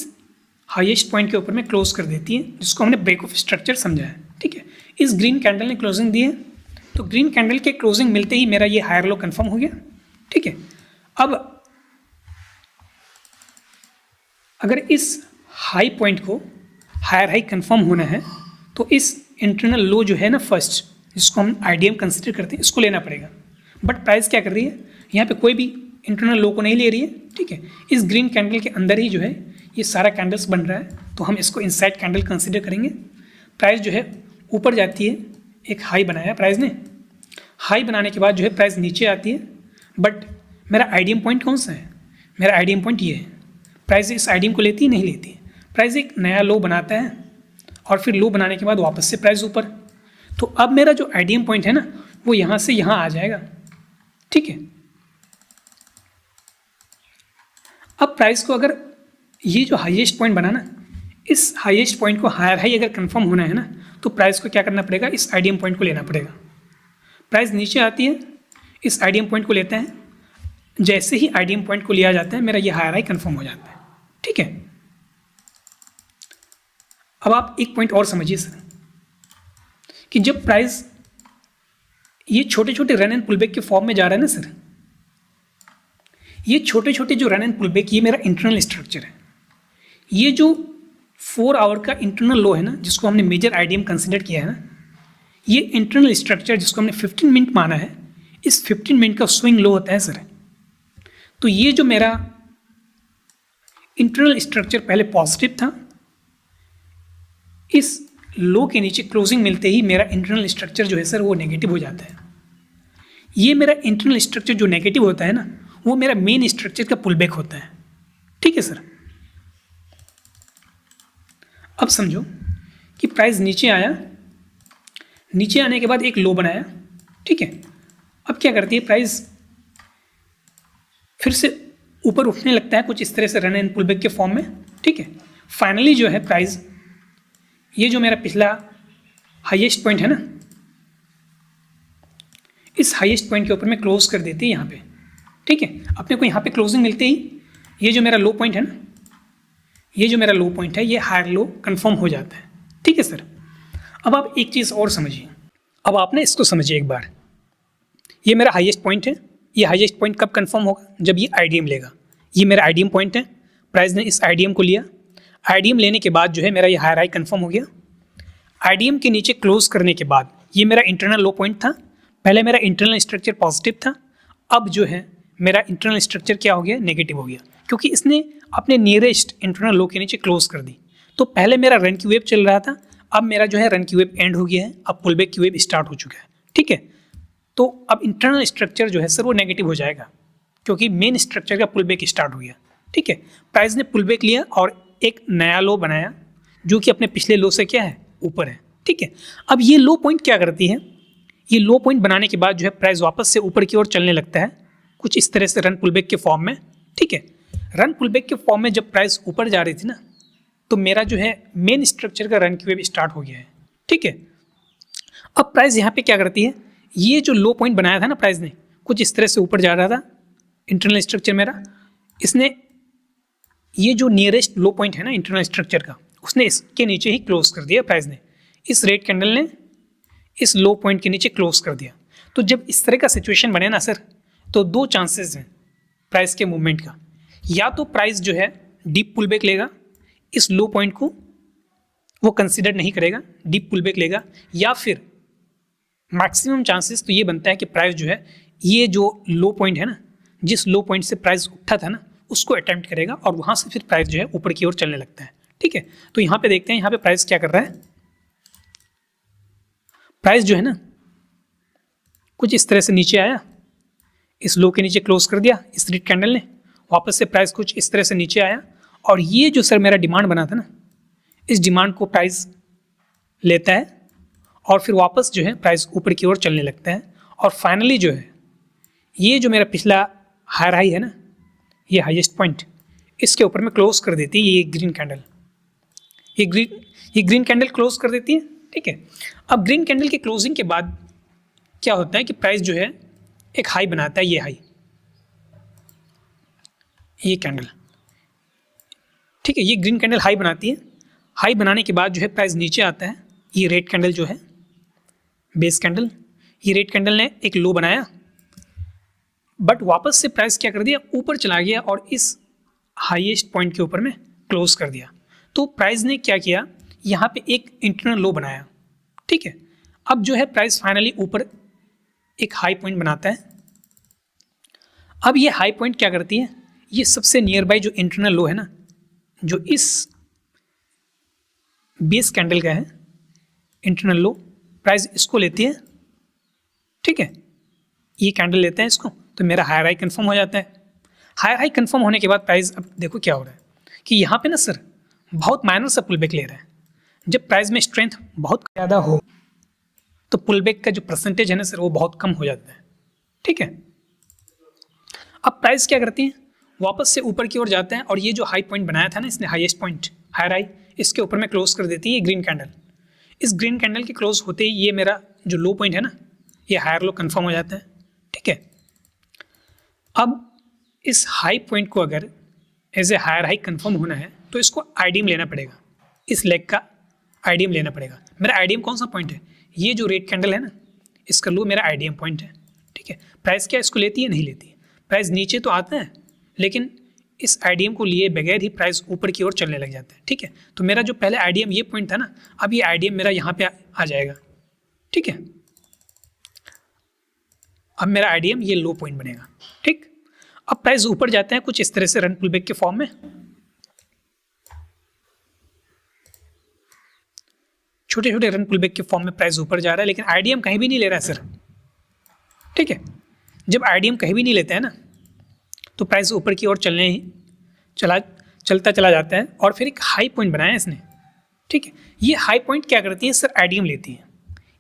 हाईएस्ट पॉइंट के ऊपर में क्लोज कर देती है, जिसको हमने ब्रेक ऑफ स्ट्रक्चर समझा है। ठीक है, इस ग्रीन कैंडल ने क्लोजिंग दी है, तो ग्रीन कैंडल के क्लोजिंग मिलते ही मेरा ये हायर लो कंफर्म हो गया। ठीक है, अब अगर इस हाई पॉइंट को हायर हाई कंफर्म होना है तो इस इंटरनल लो जो है ना फर्स्ट, जिसको हम आईडीएम कंसिडर करते हैं, इसको लेना पड़ेगा। बट प्राइस क्या कर रही है, यहाँ पे कोई भी इंटरनल लो को नहीं ले रही है। ठीक है, इस ग्रीन कैंडल के अंदर ही जो है ये सारा कैंडल्स बन रहा है, तो हम इसको इनसाइड कैंडल कंसिडर करेंगे। प्राइस जो है ऊपर जाती है, एक हाई बनाया प्राइस ने, हाई बनाने के बाद जो है प्राइस नीचे आती है। बट मेरा आईडीएम पॉइंट कौन सा है, मेरा आईडीएम पॉइंट ये है। प्राइस इस आईडीएम को लेती है, नहीं लेती है। प्राइस एक नया लो बनाता है और फिर लो बनाने के बाद वापस से प्राइस ऊपर। तो अब मेरा जो आईडीएम पॉइंट है ना, वो यहाँ से यहाँ आ जाएगा। ठीक है, अब प्राइस को अगर ये जो हाईएस्ट पॉइंट बना ना, इस हाईएस्ट पॉइंट को हायर हाई अगर कंफर्म होना है ना, तो प्राइस को क्या करना पड़ेगा, इस आईडीएम पॉइंट को लेना पड़ेगा। प्राइस नीचे आती है, इस आईडीएम पॉइंट को लेते हैं, जैसे ही आईडीएम पॉइंट को लिया जाता है मेरा ये हायर हाई कंफर्म हो जाता है। ठीक है, अब आप एक पॉइंट और समझिए सर कि जब प्राइस ये छोटे छोटे रन एंड पुलबैक के फॉर्म में जा रहा है ना सर, ये छोटे छोटे जो रन एंड पुलबैक, ये मेरा इंटरनल स्ट्रक्चर है। ये जो 4 आवर का इंटरनल लो है ना, जिसको हमने मेजर आईडीएम कंसिडर किया है ना, ये इंटरनल स्ट्रक्चर जिसको हमने 15 मिनट माना है, इस 15 मिनट का स्विंग लो होता है सर। तो ये जो मेरा इंटरनल स्ट्रक्चर पहले पॉजिटिव था, इस लो के नीचे क्लोजिंग मिलते ही मेरा इंटरनल स्ट्रक्चर जो है सर वो नेगेटिव हो जाता है। ये मेरा इंटरनल स्ट्रक्चर जो नेगेटिव होता है ना, वो मेरा मेन स्ट्रक्चर का पुलबैक होता है। ठीक है सर, अब समझो कि प्राइस नीचे आया, नीचे आने के बाद एक लो बनाया। ठीक है, अब क्या करती है प्राइस, फिर से ऊपर उठने लगता है कुछ इस तरह से रन एंड पुलबैक के फॉर्म में। ठीक है, फाइनली जो है प्राइस ये जो मेरा पिछला हाईएस्ट पॉइंट है ना, इस हाईएस्ट पॉइंट के ऊपर में क्लोज कर देती है यहाँ पे। ठीक है, अपने को यहाँ पे क्लोजिंग मिलते ही ये जो मेरा लो पॉइंट है ना, ये जो मेरा लो पॉइंट है, ये हायर लो कंफर्म हो जाता है। ठीक है सर, अब आप एक चीज़ और समझिए, अब आपने इसको समझिए एक बार। ये मेरा हाईएस्ट पॉइंट है, ये हाईएस्ट पॉइंट कब कंफर्म होगा, जब ये आईडीएम लेगा। ये मेरा आईडीएम पॉइंट है, प्राइस ने इस आईडीएम को लिया, आईडीएम लेने के बाद जो है मेरा ये हायर हाई कंफर्म हो गया। आईडीएम के नीचे क्लोज करने के बाद ये मेरा इंटरनल लो पॉइंट था। पहले मेरा इंटरनल स्ट्रक्चर पॉजिटिव था, अब जो है मेरा इंटरनल स्ट्रक्चर क्या हो गया, नेगेटिव हो गया, क्योंकि इसने अपने नियरेस्ट इंटरनल लो के नीचे क्लोज कर दी। तो पहले मेरा रन की वेव चल रहा था, अब मेरा जो है रन की वेव एंड हो गया है, अब पुलबैक की वेव स्टार्ट हो चुका है। ठीक है, तो अब इंटरनल स्ट्रक्चर जो है सर वो नेगेटिव हो जाएगा, क्योंकि मेन स्ट्रक्चर का पुलबैक स्टार्ट हो गया। ठीक है, प्राइस ने पुलबैक लिया और एक नया लो बनाया जो कि अपने पिछले लो से क्या है, ऊपर है। ठीक है, अब ये लो पॉइंट क्या करती है, ये लो पॉइंट बनाने के बाद जो है प्राइस वापस से ऊपर की ओर चलने लगता है, कुछ इस तरह से रन पुलबैक के फॉर्म में। ठीक है, रन पुलबैक के फॉर्म में जब प्राइस ऊपर जा रही थी ना, तो मेरा जो है मेन स्ट्रक्चर का रन की वेव स्टार्ट हो गया है। ठीक है, अब प्राइस यहाँ पे क्या करती है, ये जो लो पॉइंट बनाया था ना प्राइस ने, कुछ इस तरह से ऊपर जा रहा था इंटरनल स्ट्रक्चर मेरा, इसने ये जो नियरेस्ट लो पॉइंट है ना इंटरनल स्ट्रक्चर का, उसने इसके नीचे ही क्लोज कर दिया प्राइस ने। इस रेड कैंडल ने इस लो पॉइंट के नीचे क्लोज कर दिया। तो जब इस तरह का सिचुएशन बने ना सर, तो 2 चांसेस हैं प्राइस के मूवमेंट का। या तो प्राइस जो है डीप पुलबैक लेगा, इस लो पॉइंट को वो कंसिडर नहीं करेगा, डीप पुलबैक लेगा, या फिर मैक्सिमम चांसेस तो ये बनता है कि प्राइस जो है ये जो लो पॉइंट है ना, जिस लो पॉइंट से प्राइस उठा था ना, उसको अटेम्प्ट करेगा और वहाँ से फिर प्राइस जो है ऊपर की ओर चलने लगता है। ठीक है, तो यहाँ पे देखते हैं यहाँ पे प्राइस क्या कर रहा है। प्राइस जो है ना कुछ इस तरह से नीचे आया, इस लो के नीचे क्लोज कर दिया इस रेड कैंडल ने, वापस से प्राइस कुछ इस तरह से नीचे आया, और ये जो सर मेरा डिमांड बना था ना, इस डिमांड को प्राइस लेता है और फिर वापस जो है प्राइस ऊपर की ओर चलने लगता है, और फाइनली जो है ये जो मेरा पिछला हायर हाई है ना, ये हाईएस्ट पॉइंट, इसके ऊपर में क्लोज कर देती है ये ग्रीन कैंडल, ये ग्रीन कैंडल क्लोज कर देती है। ठीक है, अब ग्रीन कैंडल के क्लोजिंग के बाद क्या होता है कि प्राइस जो है एक हाई बनाता है, ये हाई, ये कैंडल। ठीक है, ये ग्रीन कैंडल हाई बनाती है, हाई बनाने के बाद जो है प्राइस नीचे आता है, ये रेड कैंडल जो है बेस कैंडल, ये रेड कैंडल ने एक लो बनाया, बट वापस से प्राइस क्या कर दिया, ऊपर चला गया और इस हाईएस्ट पॉइंट के ऊपर में क्लोज कर दिया। तो प्राइस ने क्या किया, यहाँ पे एक इंटरनल लो बनाया। ठीक है, अब जो है प्राइस फाइनली ऊपर एक हाई पॉइंट बनाता है। अब ये हाई पॉइंट क्या करती है, ये सबसे नियर बाय जो इंटरनल लो है ना, जो इस बेस कैंडल का है इंटरनल लो, प्राइस इसको लेती है। ठीक है, ये कैंडल लेते हैं इसको, तो मेरा हायर हाई कंफर्म हो जाता है। हायर हाई कंफर्म होने के बाद प्राइस, अब देखो क्या हो रहा है कि यहाँ पे ना सर बहुत माइनर सा पुल बैक ले रहा है। जब प्राइस में स्ट्रेंथ बहुत ज़्यादा हो तो पुल बैक का जो परसेंटेज है ना सर, वो बहुत कम हो जाता है। ठीक है, अब प्राइस क्या करती है, वापस से ऊपर की ओर जाता है, और ये जो हाई पॉइंट बनाया था ना इसने, हाईएस्ट पॉइंट हायर हाई, इसके ऊपर में क्लोज कर देती है ये ग्रीन कैंडल। इस ग्रीन कैंडल के क्लोज होते ही ये मेरा जो लो पॉइंट है ना, ये हायर लो कंफर्म हो जाता है। ठीक है, अब इस हाई पॉइंट को अगर as a higher high confirm होना है तो इसको आईडीएम लेना पड़ेगा, इस लेग का आईडीएम लेना पड़ेगा। मेरा आईडीएम कौन सा पॉइंट है, ये जो रेड कैंडल है ना, इसका लो मेरा आईडीएम पॉइंट है। ठीक है, प्राइस क्या इसको लेती है, नहीं लेती है, प्राइस नीचे तो आता है लेकिन इस आईडीएम को लिए बगैर ही प्राइस ऊपर की ओर चलने लग जाता है। ठीक है, तो मेरा जो पहले आईडीएम ये पॉइंट था ना, अब ये आईडीएम मेरा यहाँ पे आ जाएगा। ठीक है, अब मेरा आईडीएम ये लो पॉइंट बनेगा। ठीक, अब प्राइस ऊपर जाते हैं कुछ इस तरह से रन पुल बैक के फॉर्म में, छोटे छोटे रन पुल बैक के फॉर्म में प्राइस ऊपर जा रहा है, लेकिन आईडीएम कहीं भी नहीं ले रहा है सर। ठीक है, जब आईडीएम कहीं भी नहीं लेते हैं ना, तो प्राइस ऊपर की ओर चलता चला जाता है, और फिर एक हाई पॉइंट बनाया इसने। ठीक है, ये हाई पॉइंट क्या करती है सर, आईडीएम लेती है।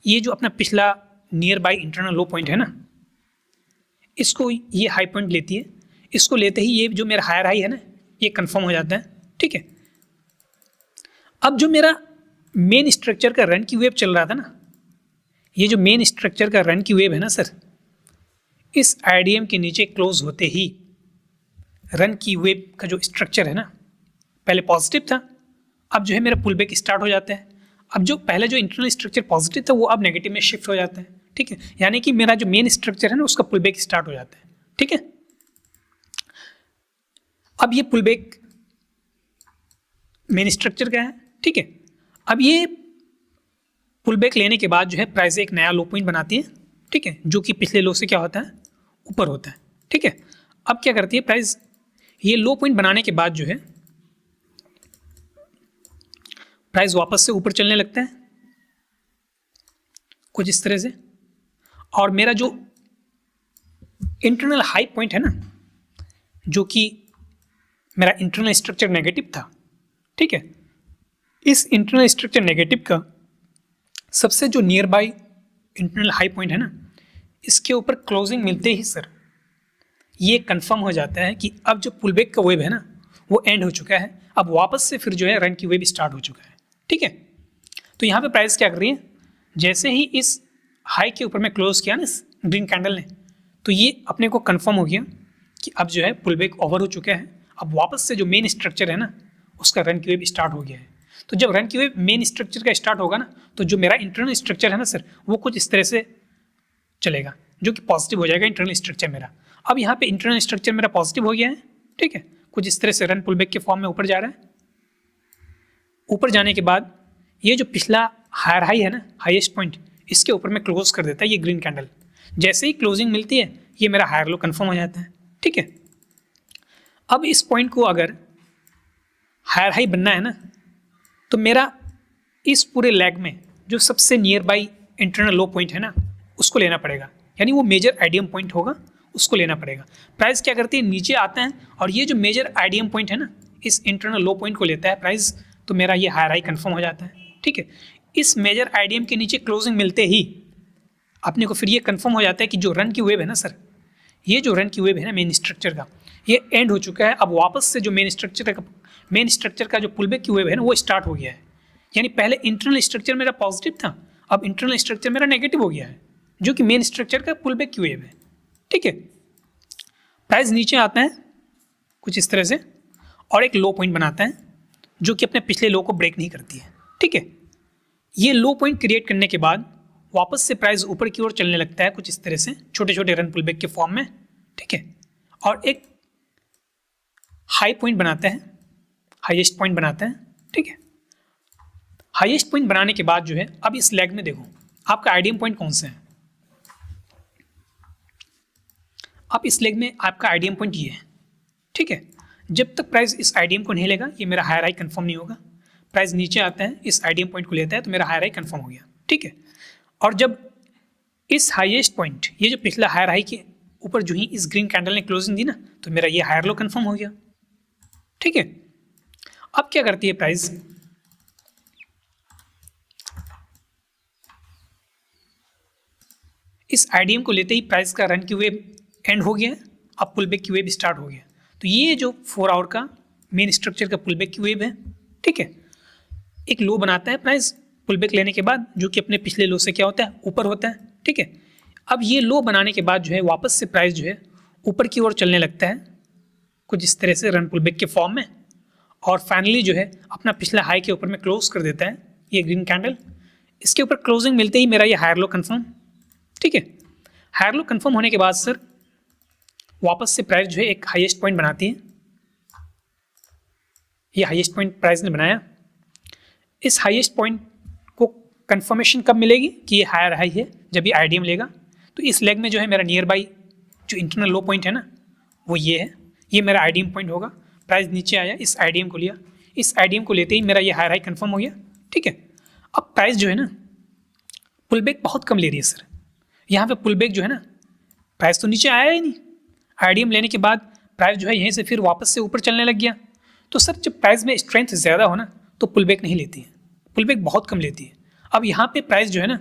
ये जो अपना पिछला near by internal low point है ना, इसको ये हाई पॉइंट लेती है, इसको लेते ही ये जो मेरा हायर हाई है ना, ये कंफर्म हो जाता है। ठीक है, अब जो मेरा मेन स्ट्रक्चर का रन की वेव चल रहा था ना, ये जो मेन स्ट्रक्चर का रन की वेव है ना सर, इस आईडीएम के नीचे क्लोज होते ही रन की वेव का जो स्ट्रक्चर है ना, पहले पॉजिटिव था, अब जो है मेरा पुल बैक स्टार्ट हो जाता है। अब जो पहले जो इंटरनल स्ट्रक्चर पॉजिटिव था वो अब नेगेटिव में शिफ्ट हो जाता है। ठीक है, यानी कि मेरा जो मेन स्ट्रक्चर है ना, उसका पुल बैक स्टार्ट हो जाता है। ठीक है, अब ये पुल बैक मेन स्ट्रक्चर का है। ठीक है, अब ये पुल बैक लेने के बाद जो है प्राइस एक नया लो पॉइंट बनाती है। ठीक है, जो कि पिछले लो से क्या होता है, ऊपर होता है। ठीक है, अब क्या करती है प्राइस, ये लो पॉइंट बनाने के बाद जो है प्राइस वापस से ऊपर चलने लगता है कुछ इस तरह से, और मेरा जो इंटरनल हाई पॉइंट है ना, जो कि मेरा इंटरनल स्ट्रक्चर नेगेटिव था। ठीक है, इस इंटरनल स्ट्रक्चर नेगेटिव का सबसे जो near by internal high point है ना, इसके ऊपर क्लोजिंग मिलते ही सर ये कंफर्म हो जाता है कि अब जो पुल बैक का वेव है ना, वो एंड हो चुका है। अब वापस से फिर जो है रन की वेव स्टार्ट हो चुका है। ठीक है, तो यहाँ पे प्राइस क्या कर रही है, जैसे ही इस हाई के ऊपर में क्लोज किया ना इस ग्रीन कैंडल ने, तो ये अपने को कंफर्म हो गया कि अब जो है पुल बैक ओवर हो चुका है। अब वापस से जो मेन स्ट्रक्चर है ना, उसका रन की वेव स्टार्ट हो गया है। तो जब रन की वेव मेन स्ट्रक्चर का स्टार्ट होगा ना, तो जो मेरा इंटरनल स्ट्रक्चर है ना सर, वो कुछ इस तरह से चलेगा, जो कि पॉजिटिव हो जाएगा इंटरनल स्ट्रक्चर मेरा। अब यहाँ पे इंटरनल स्ट्रक्चर मेरा पॉजिटिव हो गया है। ठीक है, कुछ इस तरह से रन पुल बैक के फॉर्म में ऊपर जा रहा है। ऊपर जाने के बाद ये जो पिछला हायर हाई है ना, हाईएस्ट पॉइंट, इसके ऊपर में क्लोज कर देता है ये ग्रीन कैंडल। जैसे ही क्लोजिंग मिलती है, ये मेरा हायर लो कंफर्म हो जाता है। ठीक है, अब इस पॉइंट को अगर हायर हाई बनना है ना, तो मेरा इस पूरे लेग में जो सबसे near by internal low point है ना, उसको लेना पड़ेगा। यानी वो मेजर आईडीएम पॉइंट होगा, उसको लेना पड़ेगा। प्राइस क्या करती है, नीचे आते हैं और ये जो मेजर आईडीएम पॉइंट है ना, इस इंटरनल लो पॉइंट को लेता है प्राइस, तो मेरा ये हायर हाई कन्फर्म हो जाता है। ठीक है, इस मेजर आईडीएम के नीचे क्लोजिंग मिलते ही अपने को फिर ये कन्फर्म हो जाता है कि जो रन की वेव है ना सर, ये जो रन की वेव है ना मेन स्ट्रक्चर का, ये एंड हो चुका है। अब वापस से जो मेन स्ट्रक्चर का जो पुलबैक की वेव है ना, वो स्टार्ट हो गया है। यानी पहले इंटरनल स्ट्रक्चर मेरा पॉजिटिव था, अब इंटरनल स्ट्रक्चर मेरा नेगेटिव हो गया है, जो कि मेन स्ट्रक्चर का पुलबैक की वेव है। ठीक है, प्राइस नीचे आता है कुछ इस तरह से और एक लो पॉइंट बनाता है, जो कि अपने पिछले लो को ब्रेक नहीं करती है। ठीक है, ये लो पॉइंट क्रिएट करने के बाद वापस से प्राइस ऊपर की ओर चलने लगता है कुछ इस तरह से, छोटे छोटे रन पुलबैक के फॉर्म में। ठीक है, और एक हाई पॉइंट बनाता है, हाईएस्ट पॉइंट बनाता है। ठीक है, हाईएस्ट पॉइंट बनाने के बाद जो है, अब इस लेग में देखो आपका आईडीएम पॉइंट कौन सा है। अब इस लेग में आपका आईडीएम पॉइंट ये है। ठीक है, जब तक प्राइस इस आईडीएम को नहीं लेगा, ये मेरा हायर हाई कंफर्म नहीं होगा। प्राइस नीचे आता है, इस आईडीएम पॉइंट को लेता है, तो मेरा हायर हाई कंफर्म हो गया। ठीक है, और जब इस हाईएस्ट पॉइंट, ये जो पिछला हायर हाई के ऊपर जो ही इस ग्रीन कैंडल ने क्लोजिंग दी ना, तो मेरा ये हायर लो कंफर्म हो गया। ठीक है, अब क्या करती है प्राइस, इस आईडीएम को लेते ही प्राइस का रन की वेव एंड हो गया, अब पुलबैक की वेव स्टार्ट हो गया। तो ये जो 4 आवर का मेन स्ट्रक्चर का पुलबैक की वेव है। ठीक है, एक लो बनाता है प्राइस पुलबैक लेने के बाद, जो कि अपने पिछले लो से क्या होता है, ऊपर होता है। ठीक है, अब ये लो बनाने के बाद जो है वापस से प्राइस जो है ऊपर की ओर चलने लगता है कुछ इस तरह से रन पुलबैक के फॉर्म में, और फाइनली जो है अपना पिछला हाई के ऊपर में क्लोज कर देता है ये ग्रीन कैंडल। इसके ऊपर क्लोजिंग मिलते ही मेरा ये हायर लो कंफर्म। ठीक है, हायर लो कंफर्म होने के बाद सर वापस से प्राइस जो है एक हाईएस्ट पॉइंट बनाती है। ये हाईएस्ट पॉइंट प्राइस ने बनाया। इस हाईएस्ट पॉइंट को कंफर्मेशन कब मिलेगी कि ये हायर हाई है, जब ये आईडीएम लेगा। तो इस लेग में जो है मेरा नियर बाई जो इंटरनल लो पॉइंट है ना, वो ये है, ये मेरा आईडीएम पॉइंट होगा। प्राइस नीचे आया, इस आईडीएम को लिया, इस आईडीएम को लेते ही मेरा ये हायर हाई कंफर्म हो गया। ठीक है, अब प्राइस जो है ना पुलबैक बहुत कम ले रही है सर। यहाँ पे पुलबैक जो है ना, प्राइस तो नीचे आया ही नहीं, आईडीएम लेने के बाद प्राइस जो है यहीं से फिर वापस से ऊपर चलने लग गया। तो सर जब प्राइस में स्ट्रेंथ ज़्यादा हो ना, तो पुलबैक नहीं लेती है, पुलबैक बहुत कम लेती है। अब यहाँ पे प्राइस जो है ना,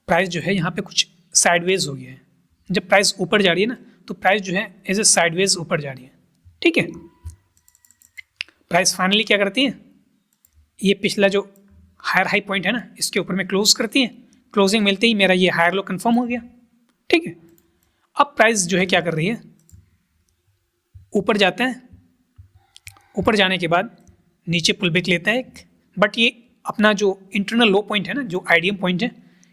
प्राइस जो है यहाँ पे कुछ साइडवेज हो गया है। जब प्राइस ऊपर जा रही है ना, तो प्राइस जो है एज ए साइडवेज ऊपर जा रही है। ठीक है, प्राइस फाइनली क्या करती है, ये पिछला जो हायर हाई पॉइंट है ना, इसके ऊपर में क्लोज करती है। क्लोजिंग मिलते ही मेरा ये हायर लो कंफर्म हो गया। ठीक है, अब प्राइस जो है क्या कर रही है, ऊपर जाता है, ऊपर जाने के बाद नीचे पुलबैक लेता है एक, बट ये अपना जो इंटरनल लो पॉइंट है ना, जो आईडीएम पॉइंट है,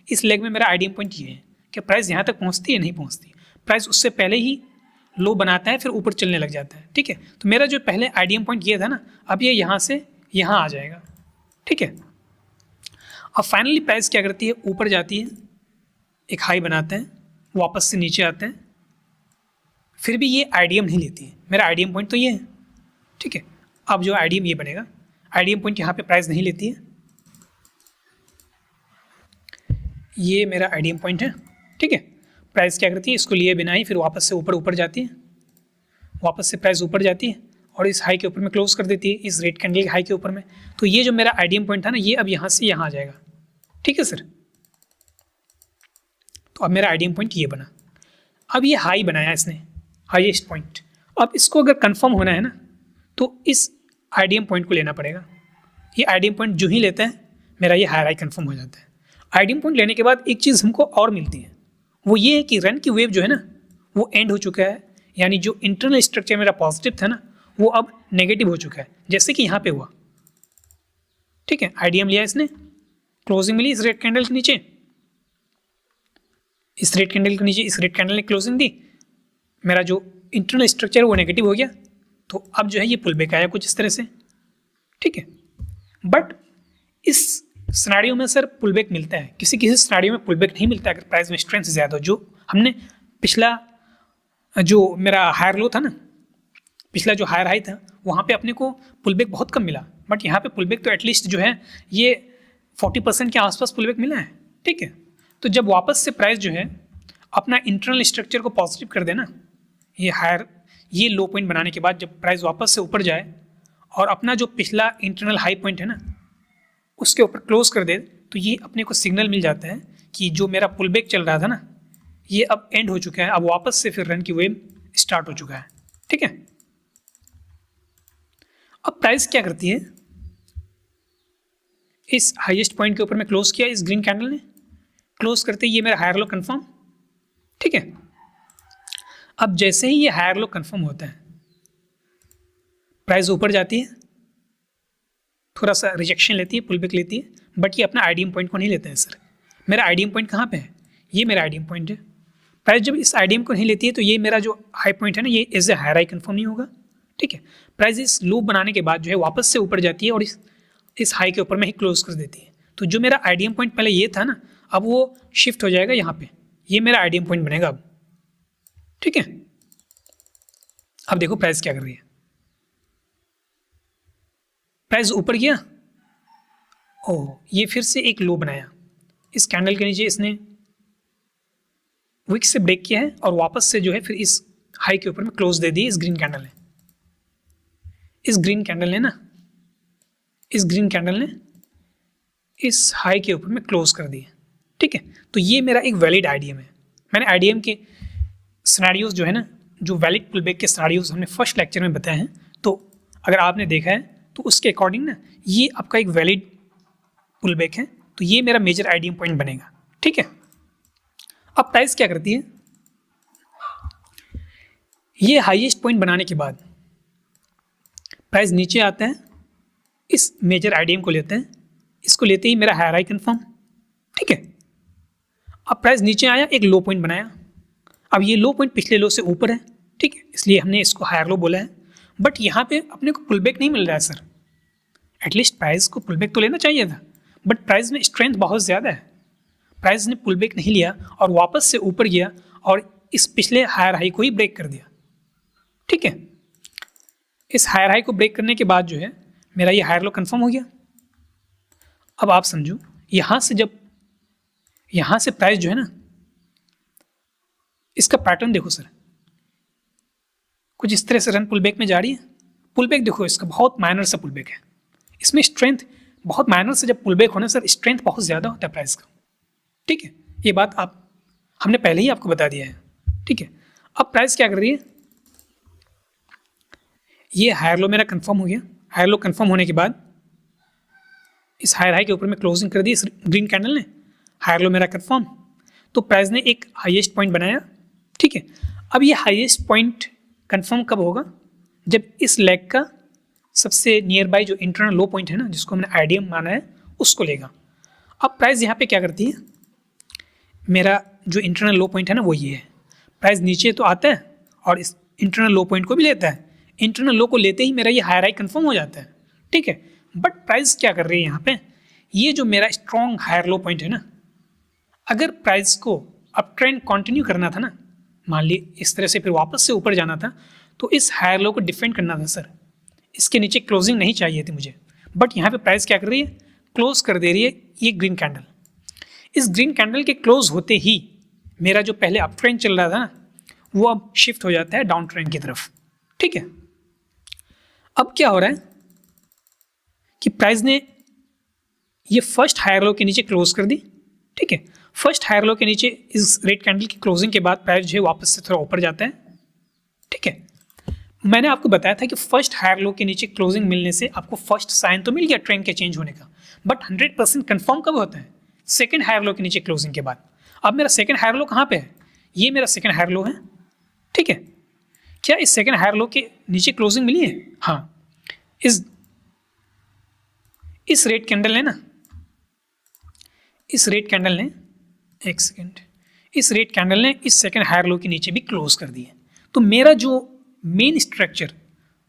इस लेग में मेरा आईडीएम पॉइंट ये है कि प्राइस यहाँ तक पहुँचती है, नहीं पहुँचती। प्राइस उससे पहले ही लो बनाता है, फिर ऊपर चलने लग जाता है। ठीक है, तो मेरा जो पहले आईडीएम पॉइंट ये था ना, अब ये यहाँ से यहाँ आ जाएगा। ठीक है, अब फाइनली प्राइस क्या करती है, ऊपर जाती है, एक हाई बनाते हैं, वापस से नीचे आते हैं, फिर भी ये आईडीएम नहीं लेती है। मेरा आईडीएम पॉइंट तो ये है। ठीक है, अब जो आईडीएम ये बनेगा, आईडीएम पॉइंट यहाँ पे प्राइस नहीं लेती है, ये मेरा आईडीएम पॉइंट है। ठीक है, प्राइस क्या करती है, इसको लिए बिना ही फिर वापस से ऊपर जाती है, वापस से प्राइस ऊपर जाती है और इस हाई के ऊपर में क्लोज कर देती है, इस रेड कैंडल के हाई के ऊपर में। तो ये जो मेरा आईडीएम पॉइंट था ना, ये अब यहाँ से यहाँ आ जाएगा। ठीक है सर, तो अब मेरा आईडीएम पॉइंट ये बना। अब ये हाई बनाया इसने, हाईएस्ट पॉइंट। अब इसको अगर कंफर्म होना है ना, तो इस आईडीएम पॉइंट को लेना पड़ेगा। ये आईडीएम पॉइंट जो ही लेता है, मेरा ये हायर हाई कंफर्म हो जाता है। आईडीएम पॉइंट लेने के बाद एक चीज़ हमको और मिलती है, वो ये है कि रन की वेव जो है ना, वो एंड हो चुका है। यानी जो इंटरनल स्ट्रक्चर मेरा पॉजिटिव था ना, वो अब नेगेटिव हो चुका है, जैसे कि यहाँ पे हुआ। ठीक है, आईडीएम लिया इसने, क्लोजिंग मिली इस रेड कैंडल के नीचे, इस रेड कैंडल के नीचे इस रेड कैंडल ने क्लोजिंग दी, मेरा जो इंटरनल स्ट्रक्चर है वो नेगेटिव हो गया। तो अब जो है ये पुलबैक आया कुछ इस तरह से। ठीक है, बट इस सिनेरियो में सर पुलबैक मिलता है, किसी किसी सिनेरियो में पुलबैक नहीं मिलता अगर प्राइस में स्ट्रेंथ ज़्यादा हो। जो हमने पिछला जो मेरा हायर लो था ना, पिछला जो हायर हाई था, वहाँ पे अपने को पुलबैक बहुत कम मिला, बट यहाँ पे पुलबैक तो एटलीस्ट जो है ये 40% के आसपास पुल बैक मिला है, ठीक है। तो जब वापस से प्राइस जो है अपना इंटरनल स्ट्रक्चर को पॉजिटिव कर देना, ये लो पॉइंट बनाने के बाद जब प्राइस वापस से ऊपर जाए और अपना जो पिछला इंटरनल हाई पॉइंट है ना उसके ऊपर क्लोज कर दे, तो ये अपने को सिग्नल मिल जाता है कि जो मेरा पुल बैक चल रहा था ना ये अब एंड हो चुका है, अब वापस से फिर रन की वेव स्टार्ट हो चुका है, ठीक है। अब प्राइस क्या करती है, इस हाईएस्ट पॉइंट के ऊपर मैं क्लोज किया इस ग्रीन कैंडल ने, क्लोज करते ही ये मेरा हायर लो कंफर्म, ठीक है। अब जैसे ही ये हायर लो कंफर्म होता है प्राइस ऊपर जाती है, थोड़ा सा रिजेक्शन लेती है, पुल बैक लेती है, बट ये अपना आईडीएम पॉइंट को नहीं लेता है। सर मेरा आईडीएम पॉइंट कहाँ पे है, ये मेरा आईडीएम पॉइंट है। प्राइस जब इस आईडीएम को नहीं लेती है तो ये मेरा जो हाई पॉइंट है ना ये as a higher high confirm नहीं होगा, ठीक है। प्राइस इस लूप बनाने के बाद जो है वापस से ऊपर जाती है और इस हाई के ऊपर में ही क्लोज कर देती है। तो जो मेरा आईडीएम पॉइंट पहले ये था ना अब वो शिफ्ट हो जाएगा यहाँ पे, ये मेरा आईडीएम पॉइंट बनेगा अब, ठीक है। अब देखो प्राइस क्या कर रही है, प्राइस ऊपर गया, ओह ये फिर से एक लो बनाया, इस कैंडल के नीचे इसने विक से ब्रेक किया है और वापस से जो है फिर इस हाई के ऊपर में क्लोज दे दी इस ग्रीन कैंडल ने, इस ग्रीन कैंडल ने इस हाई के ऊपर में क्लोज कर दिया, ठीक है। तो ये मेरा एक वैलिड आईडीएम है। मैंने आईडीएम के सिनेरियोज जो है ना, जो वैलिड पुल बैक के सिनेरियोज हमने फर्स्ट लेक्चर में बताए हैं, तो अगर आपने देखा है तो उसके अकॉर्डिंग ना ये आपका एक वैलिड पुल बैक है, तो ये मेरा मेजर आईडीएम पॉइंट बनेगा, ठीक है। अब प्राइस क्या करती है, ये हाईएस्ट पॉइंट बनाने के बाद प्राइस नीचे आता है, इस मेजर आईडीएम को लेते हैं, इसको लेते ही मेरा हायर हाई कंफर्म, ठीक है। अब प्राइस नीचे आया, एक लो पॉइंट बनाया, अब ये लो पॉइंट पिछले लो से ऊपर है, ठीक है, इसलिए हमने इसको हायर लो बोला है। बट यहाँ पे अपने को पुल बैक नहीं मिल रहा है सर, एटलीस्ट प्राइस को पुल बैक तो लेना चाहिए था, बट प्राइस में स्ट्रेंथ बहुत ज़्यादा है, प्राइस ने पुल बैक नहीं लिया और वापस से ऊपर गया और इस पिछले हायर हाई को ही ब्रेक कर दिया, ठीक है। इस हायर हाई को ब्रेक करने के बाद जो है मेरा ये हायर लो कंफर्म हो गया। अब आप समझो यहाँ से प्राइस जो है ना इसका पैटर्न देखो सर, कुछ इस तरह से रन पुल बैक में जा रही है, पुल बैक देखो इसका बहुत माइनर सा पुल बैक है, इसमें स्ट्रेंथ बहुत माइनर से जब पुल बैक होना सर स्ट्रेंथ बहुत ज़्यादा होता है प्राइस का, ठीक है। ये बात हमने पहले ही आपको बता दिया है, ठीक है। अब प्राइस क्या कर रही है, ये हायर लो मेरा कंफर्म हो गया, हायर लो कंफर्म होने के बाद इस हायर हाई के ऊपर में क्लोजिंग कर दी इस ग्रीन कैंडल ने, हायर लो मेरा कंफर्म, तो प्राइस ने एक हाईएस्ट पॉइंट बनाया, ठीक है। अब ये हाईएस्ट पॉइंट कंफर्म कब होगा, जब इस लेग का सबसे नियर बाई जो इंटरनल लो पॉइंट है ना जिसको हमने आईडीएम माना है उसको लेगा। अब प्राइस यहाँ पे क्या करती है, मेरा जो इंटरनल लो पॉइंट है ना वो ये है, प्राइस नीचे तो आता है और इस इंटरनल लो पॉइंट को भी लेता है, इंटरनल लो को लेते ही मेरा ये हायर हाई कंफर्म हो जाता है, ठीक है। बट प्राइस क्या कर रही है यहाँ पे, ये जो मेरा स्ट्रॉन्ग हायर लो पॉइंट है ना, अगर प्राइस को अब ट्रेंड कंटिन्यू करना था ना, मान ली इस तरह से फिर वापस से ऊपर जाना था, तो इस हायर लो को डिफेंड करना था सर, इसके नीचे क्लोजिंग नहीं चाहिए थी मुझे, बट यहाँ पे प्राइस क्या कर रही है, क्लोज कर दे रही है ये ग्रीन कैंडल। इस ग्रीन कैंडल के क्लोज होते ही मेरा जो पहले अप ट्रेंड चल रहा था ना वो अब शिफ्ट हो जाता है डाउन ट्रेंड की तरफ, ठीक है। अब क्या हो रहा है कि प्राइस ने ये फर्स्ट हायर लो के नीचे क्लोज कर दी, ठीक है। फर्स्ट हायर लो के नीचे इस रेड कैंडल की क्लोजिंग के बाद प्राइस जो है वापस से थोड़ा ऊपर जाता है, ठीक है। मैंने आपको बताया था कि फर्स्ट हायर लो के नीचे क्लोजिंग मिलने से आपको फर्स्ट साइन तो मिल गया ट्रेंड के चेंज होने का, बट 100% कंफर्म कब होता है, सेकंड हायर लो के नीचे क्लोजिंग के बाद। अब मेरा सेकंड हायर लो कहाँ पे है, ये मेरा सेकंड हायर लो है, ठीक है। क्या इस सेकंड हायर लो के नीचे क्लोजिंग मिली है, हाँ, इस रेड कैंडल ने ना, इस रेड कैंडल ने एक सेकेंड, इस रेड कैंडल ने इस सेकंड हायर लो के नीचे भी क्लोज कर दिए। तो मेरा जो मेन स्ट्रक्चर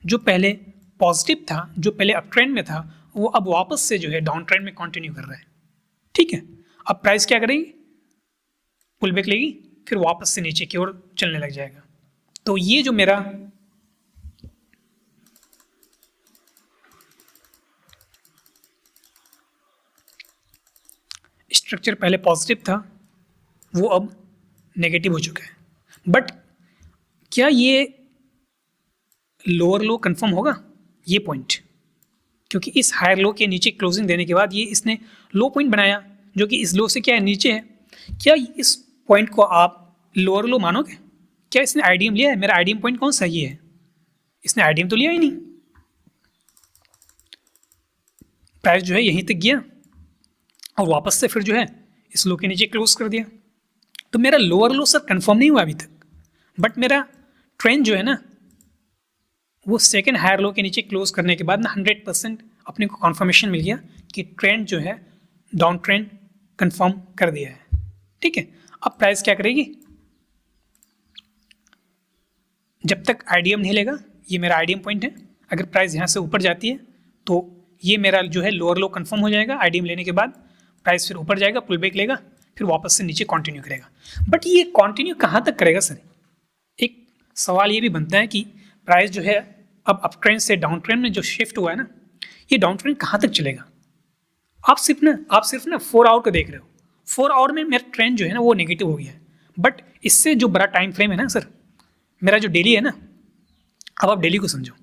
जो पहले पॉजिटिव था, जो पहले अप ट्रेंड में था, वो अब वापस से जो है डाउन ट्रेंड में कंटिन्यू कर रहा है, ठीक है। अब प्राइस क्या करेगी, पुल बैक लेगी, फिर वापस से नीचे की ओर चलने लग जाएगा। तो ये जो मेरा स्ट्रक्चर पहले पॉजिटिव था वो अब नेगेटिव हो चुका है। बट क्या ये लोअर लो कंफर्म होगा, ये पॉइंट, क्योंकि इस हायर लो के नीचे क्लोजिंग देने के बाद ये इसने लो पॉइंट बनाया जो कि इस लो से क्या है, नीचे है। क्या इस पॉइंट को आप लोअर लो मानोगे? क्या इसने आईडीएम लिया है? मेरा आईडीएम पॉइंट कौन सा ये है? इसने आईडीएम तो लिया ही नहीं। प्राइस जो है यहीं तक गया और वापस से फिर जो है इस लो के नीचे क्लोज कर दिया। तो मेरा लोअर लो सर कंफर्म नहीं हुआ अभी तक, बट मेरा ट्रेंड जो है ना वो सेकेंड हायर लो के नीचे क्लोज करने के बाद ना 100% अपने को कॉन्फर्मेशन मिल गया कि ट्रेंड जो है डाउन ट्रेंड कंफर्म कर दिया है। ठीक है, अब प्राइस क्या करेगी? जब तक आईडीएम नहीं लेगा, ये मेरा आईडीएम पॉइंट है, अगर प्राइस यहाँ से ऊपर जाती है तो ये मेरा जो है लोअर लो कंफर्म हो जाएगा। आईडीएम लेने के बाद प्राइस फिर ऊपर जाएगा, पुल बैक लेगा, फिर वापस से नीचे कंटिन्यू करेगा। बट ये कंटिन्यू कहाँ तक करेगा सर? एक सवाल ये भी बनता है कि प्राइस जो है अब अप ट्रेंड से डाउन ट्रेंड में जो शिफ्ट हुआ है ना, ये डाउन ट्रेंड कहाँ तक चलेगा? आप सिर्फ ना 4 आवर का देख रहे हो। 4 आवर में मेरा ट्रेंड जो है ना वो नेगेटिव हो गया है। बट इससे जो बड़ा टाइम फ्रेम है ना सर, मेरा जो डेली है ना, अब आप डेली को समझो।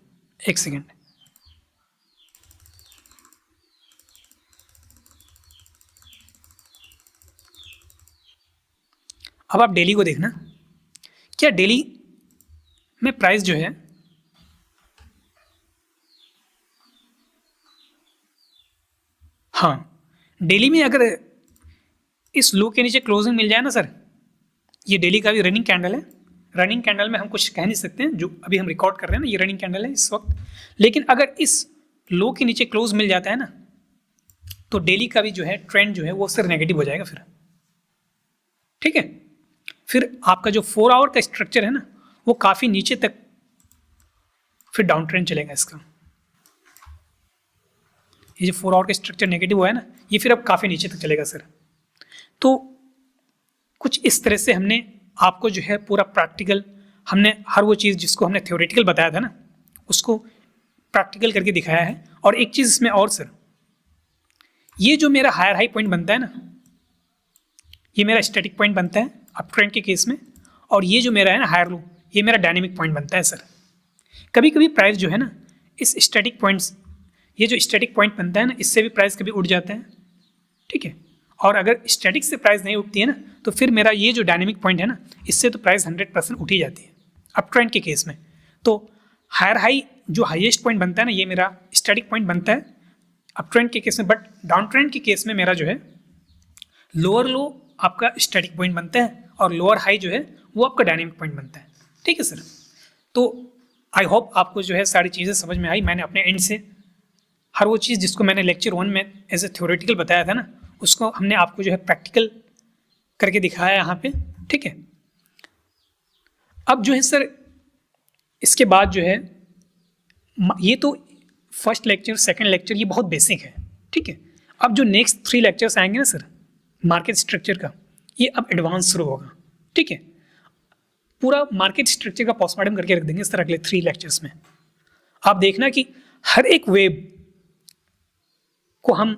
एक सेकेंड, अब आप डेली को देखना। क्या डेली में प्राइस जो है हाँ, डेली में अगर इस लो के नीचे क्लोजिंग मिल जाए ना सर, ये डेली का भी रनिंग कैंडल है। रनिंग कैंडल में हम कुछ कह नहीं सकते हैं, जो अभी हम रिकॉर्ड कर रहे हैं ना, ये रनिंग कैंडल है इस वक्त। लेकिन अगर इस लो के नीचे क्लोज मिल जाता है ना, तो डेली का भी जो है ट्रेंड जो है वो सर नेगेटिव हो जाएगा फिर। ठीक है, फिर आपका जो 4 आवर का स्ट्रक्चर है ना वो काफ़ी नीचे तक फिर डाउन ट्रेंड चलेगा इसका। ये जो 4 आवर का स्ट्रक्चर नेगेटिव हुआ है ना, ये फिर अब काफ़ी नीचे तक चलेगा सर। तो कुछ इस तरह से हमने आपको जो है पूरा प्रैक्टिकल, हमने हर वो चीज़ जिसको हमने थ्योरेटिकल बताया था ना उसको प्रैक्टिकल करके दिखाया है। और एक चीज़ इसमें और सर, ये जो मेरा हायर हाई पॉइंट बनता है ना, ये मेरा स्टैटिक पॉइंट बनता है अप ट्रेंड के केस में, और ये जो मेरा है ना हायर लो, ये मेरा डायनेमिक पॉइंट बनता है सर। कभी कभी प्राइस जो है ना इस स्टैटिक पॉइंट्स, ये जो स्टैटिक पॉइंट बनता है ना, इससे भी प्राइस कभी उठ जाता है। ठीक है, और अगर स्टैटिक से प्राइस नहीं उठती है ना, तो फिर मेरा ये जो डायनेमिक पॉइंट है ना, इससे तो प्राइस 100% उठ ही जाती है अप ट्रेंड के केस में। तो हायर हाई जो हाईएस्ट पॉइंट बनता है ना, ये मेरा स्टैटिक पॉइंट बनता है अप ट्रेंड के केस में। बट डाउन ट्रेंड के केस में मेरा जो है लोअर लो आपका स्टैटिक पॉइंट बनता है और लोअर हाई जो है वो आपका डायनेमिक पॉइंट बनता है। ठीक है सर, तो आई होप आपको जो है सारी चीज़ें समझ में आई। मैंने अपने एंड से हर वो चीज़ जिसको मैंने लेक्चर 1 में एज ए थ्योरेटिकल बताया था ना, उसको हमने आपको जो है प्रैक्टिकल करके दिखाया यहाँ पे। ठीक है, अब जो है सर इसके बाद जो है ये तो फर्स्ट लेक्चर सेकंड लेक्चर ये बहुत बेसिक है। ठीक है, अब जो नेक्स्ट 3 लेक्चर्स आएंगे ना सर मार्केट स्ट्रक्चर का, ये अब एडवांस शुरू होगा। ठीक है, पूरा मार्केट स्ट्रक्चर का पोस्टमार्टम करके रख देंगे सर अगले 3 लेक्चर्स में। आप देखना कि हर एक वेब को हम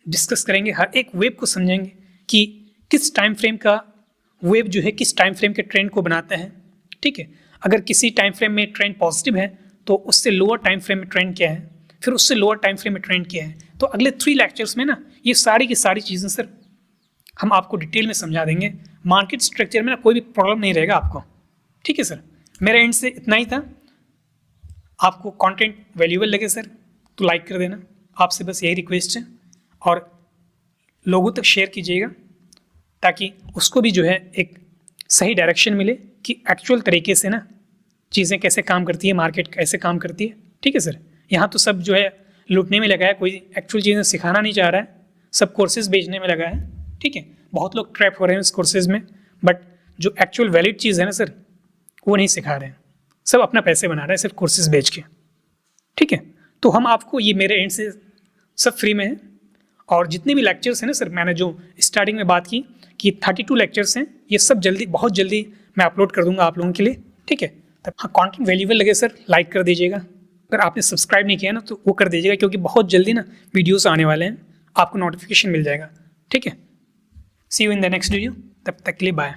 डिस्कस करेंगे, हर एक वेब को समझेंगे कि किस टाइम फ्रेम का वेब जो है किस टाइम फ्रेम के ट्रेंड को बनाता है। ठीक है, अगर किसी टाइम फ्रेम में ट्रेंड पॉजिटिव है तो उससे लोअर टाइम फ्रेम में ट्रेंड क्या है, फिर उससे लोअर टाइम फ्रेम में ट्रेंड क्या है। तो अगले 3 लेक्चर्स में ना ये सारी की सारी चीज़ें सर हम आपको डिटेल में समझा देंगे। मार्केट स्ट्रक्चर में ना कोई भी प्रॉब्लम नहीं रहेगा आपको। ठीक है सर, मेरे एंड से इतना ही था। आपको कंटेंट वैल्यूएबल लगे सर तो लाइक कर देना, आपसे बस यही रिक्वेस्ट है, और लोगों तक शेयर कीजिएगा ताकि उसको भी जो है एक सही डायरेक्शन मिले कि एक्चुअल तरीके से ना चीज़ें कैसे काम करती है, मार्केट कैसे काम करती है। ठीक है सर, यहाँ तो सब जो है लूटने में लगा है, कोई एक्चुअल चीज़ें सिखाना नहीं चाह रहा है, सब कोर्सेज बेचने में लगा है। ठीक है, बहुत लोग ट्रैप हो रहे हैं उस कोर्सेज में, बट जो एक्चुअल वैलिड चीज़ है ना सर वो नहीं सिखा रहे हैं, सब अपना पैसे बना रहे हैं सिर्फ कोर्सेज बेच के। ठीक है, तो हम आपको ये मेरे एंड से सब फ्री में है, और जितने भी लेक्चर्स हैं ना सर मैंने जो स्टार्टिंग में बात की कि 32 लेक्चर्स हैं, ये सब जल्दी बहुत जल्दी मैं अपलोड कर दूंगा आप लोगों के लिए। ठीक है, तब हाँ कंटेंट वैल्यूएबल लगे सर लाइक कर दीजिएगा, अगर आपने सब्सक्राइब नहीं किया ना तो वो कर दीजिएगा, क्योंकि बहुत जल्दी ना वीडियोस आने वाले हैं, आपको नोटिफिकेशन मिल जाएगा। ठीक है, see you in the next video, तब तक के लिए बाय।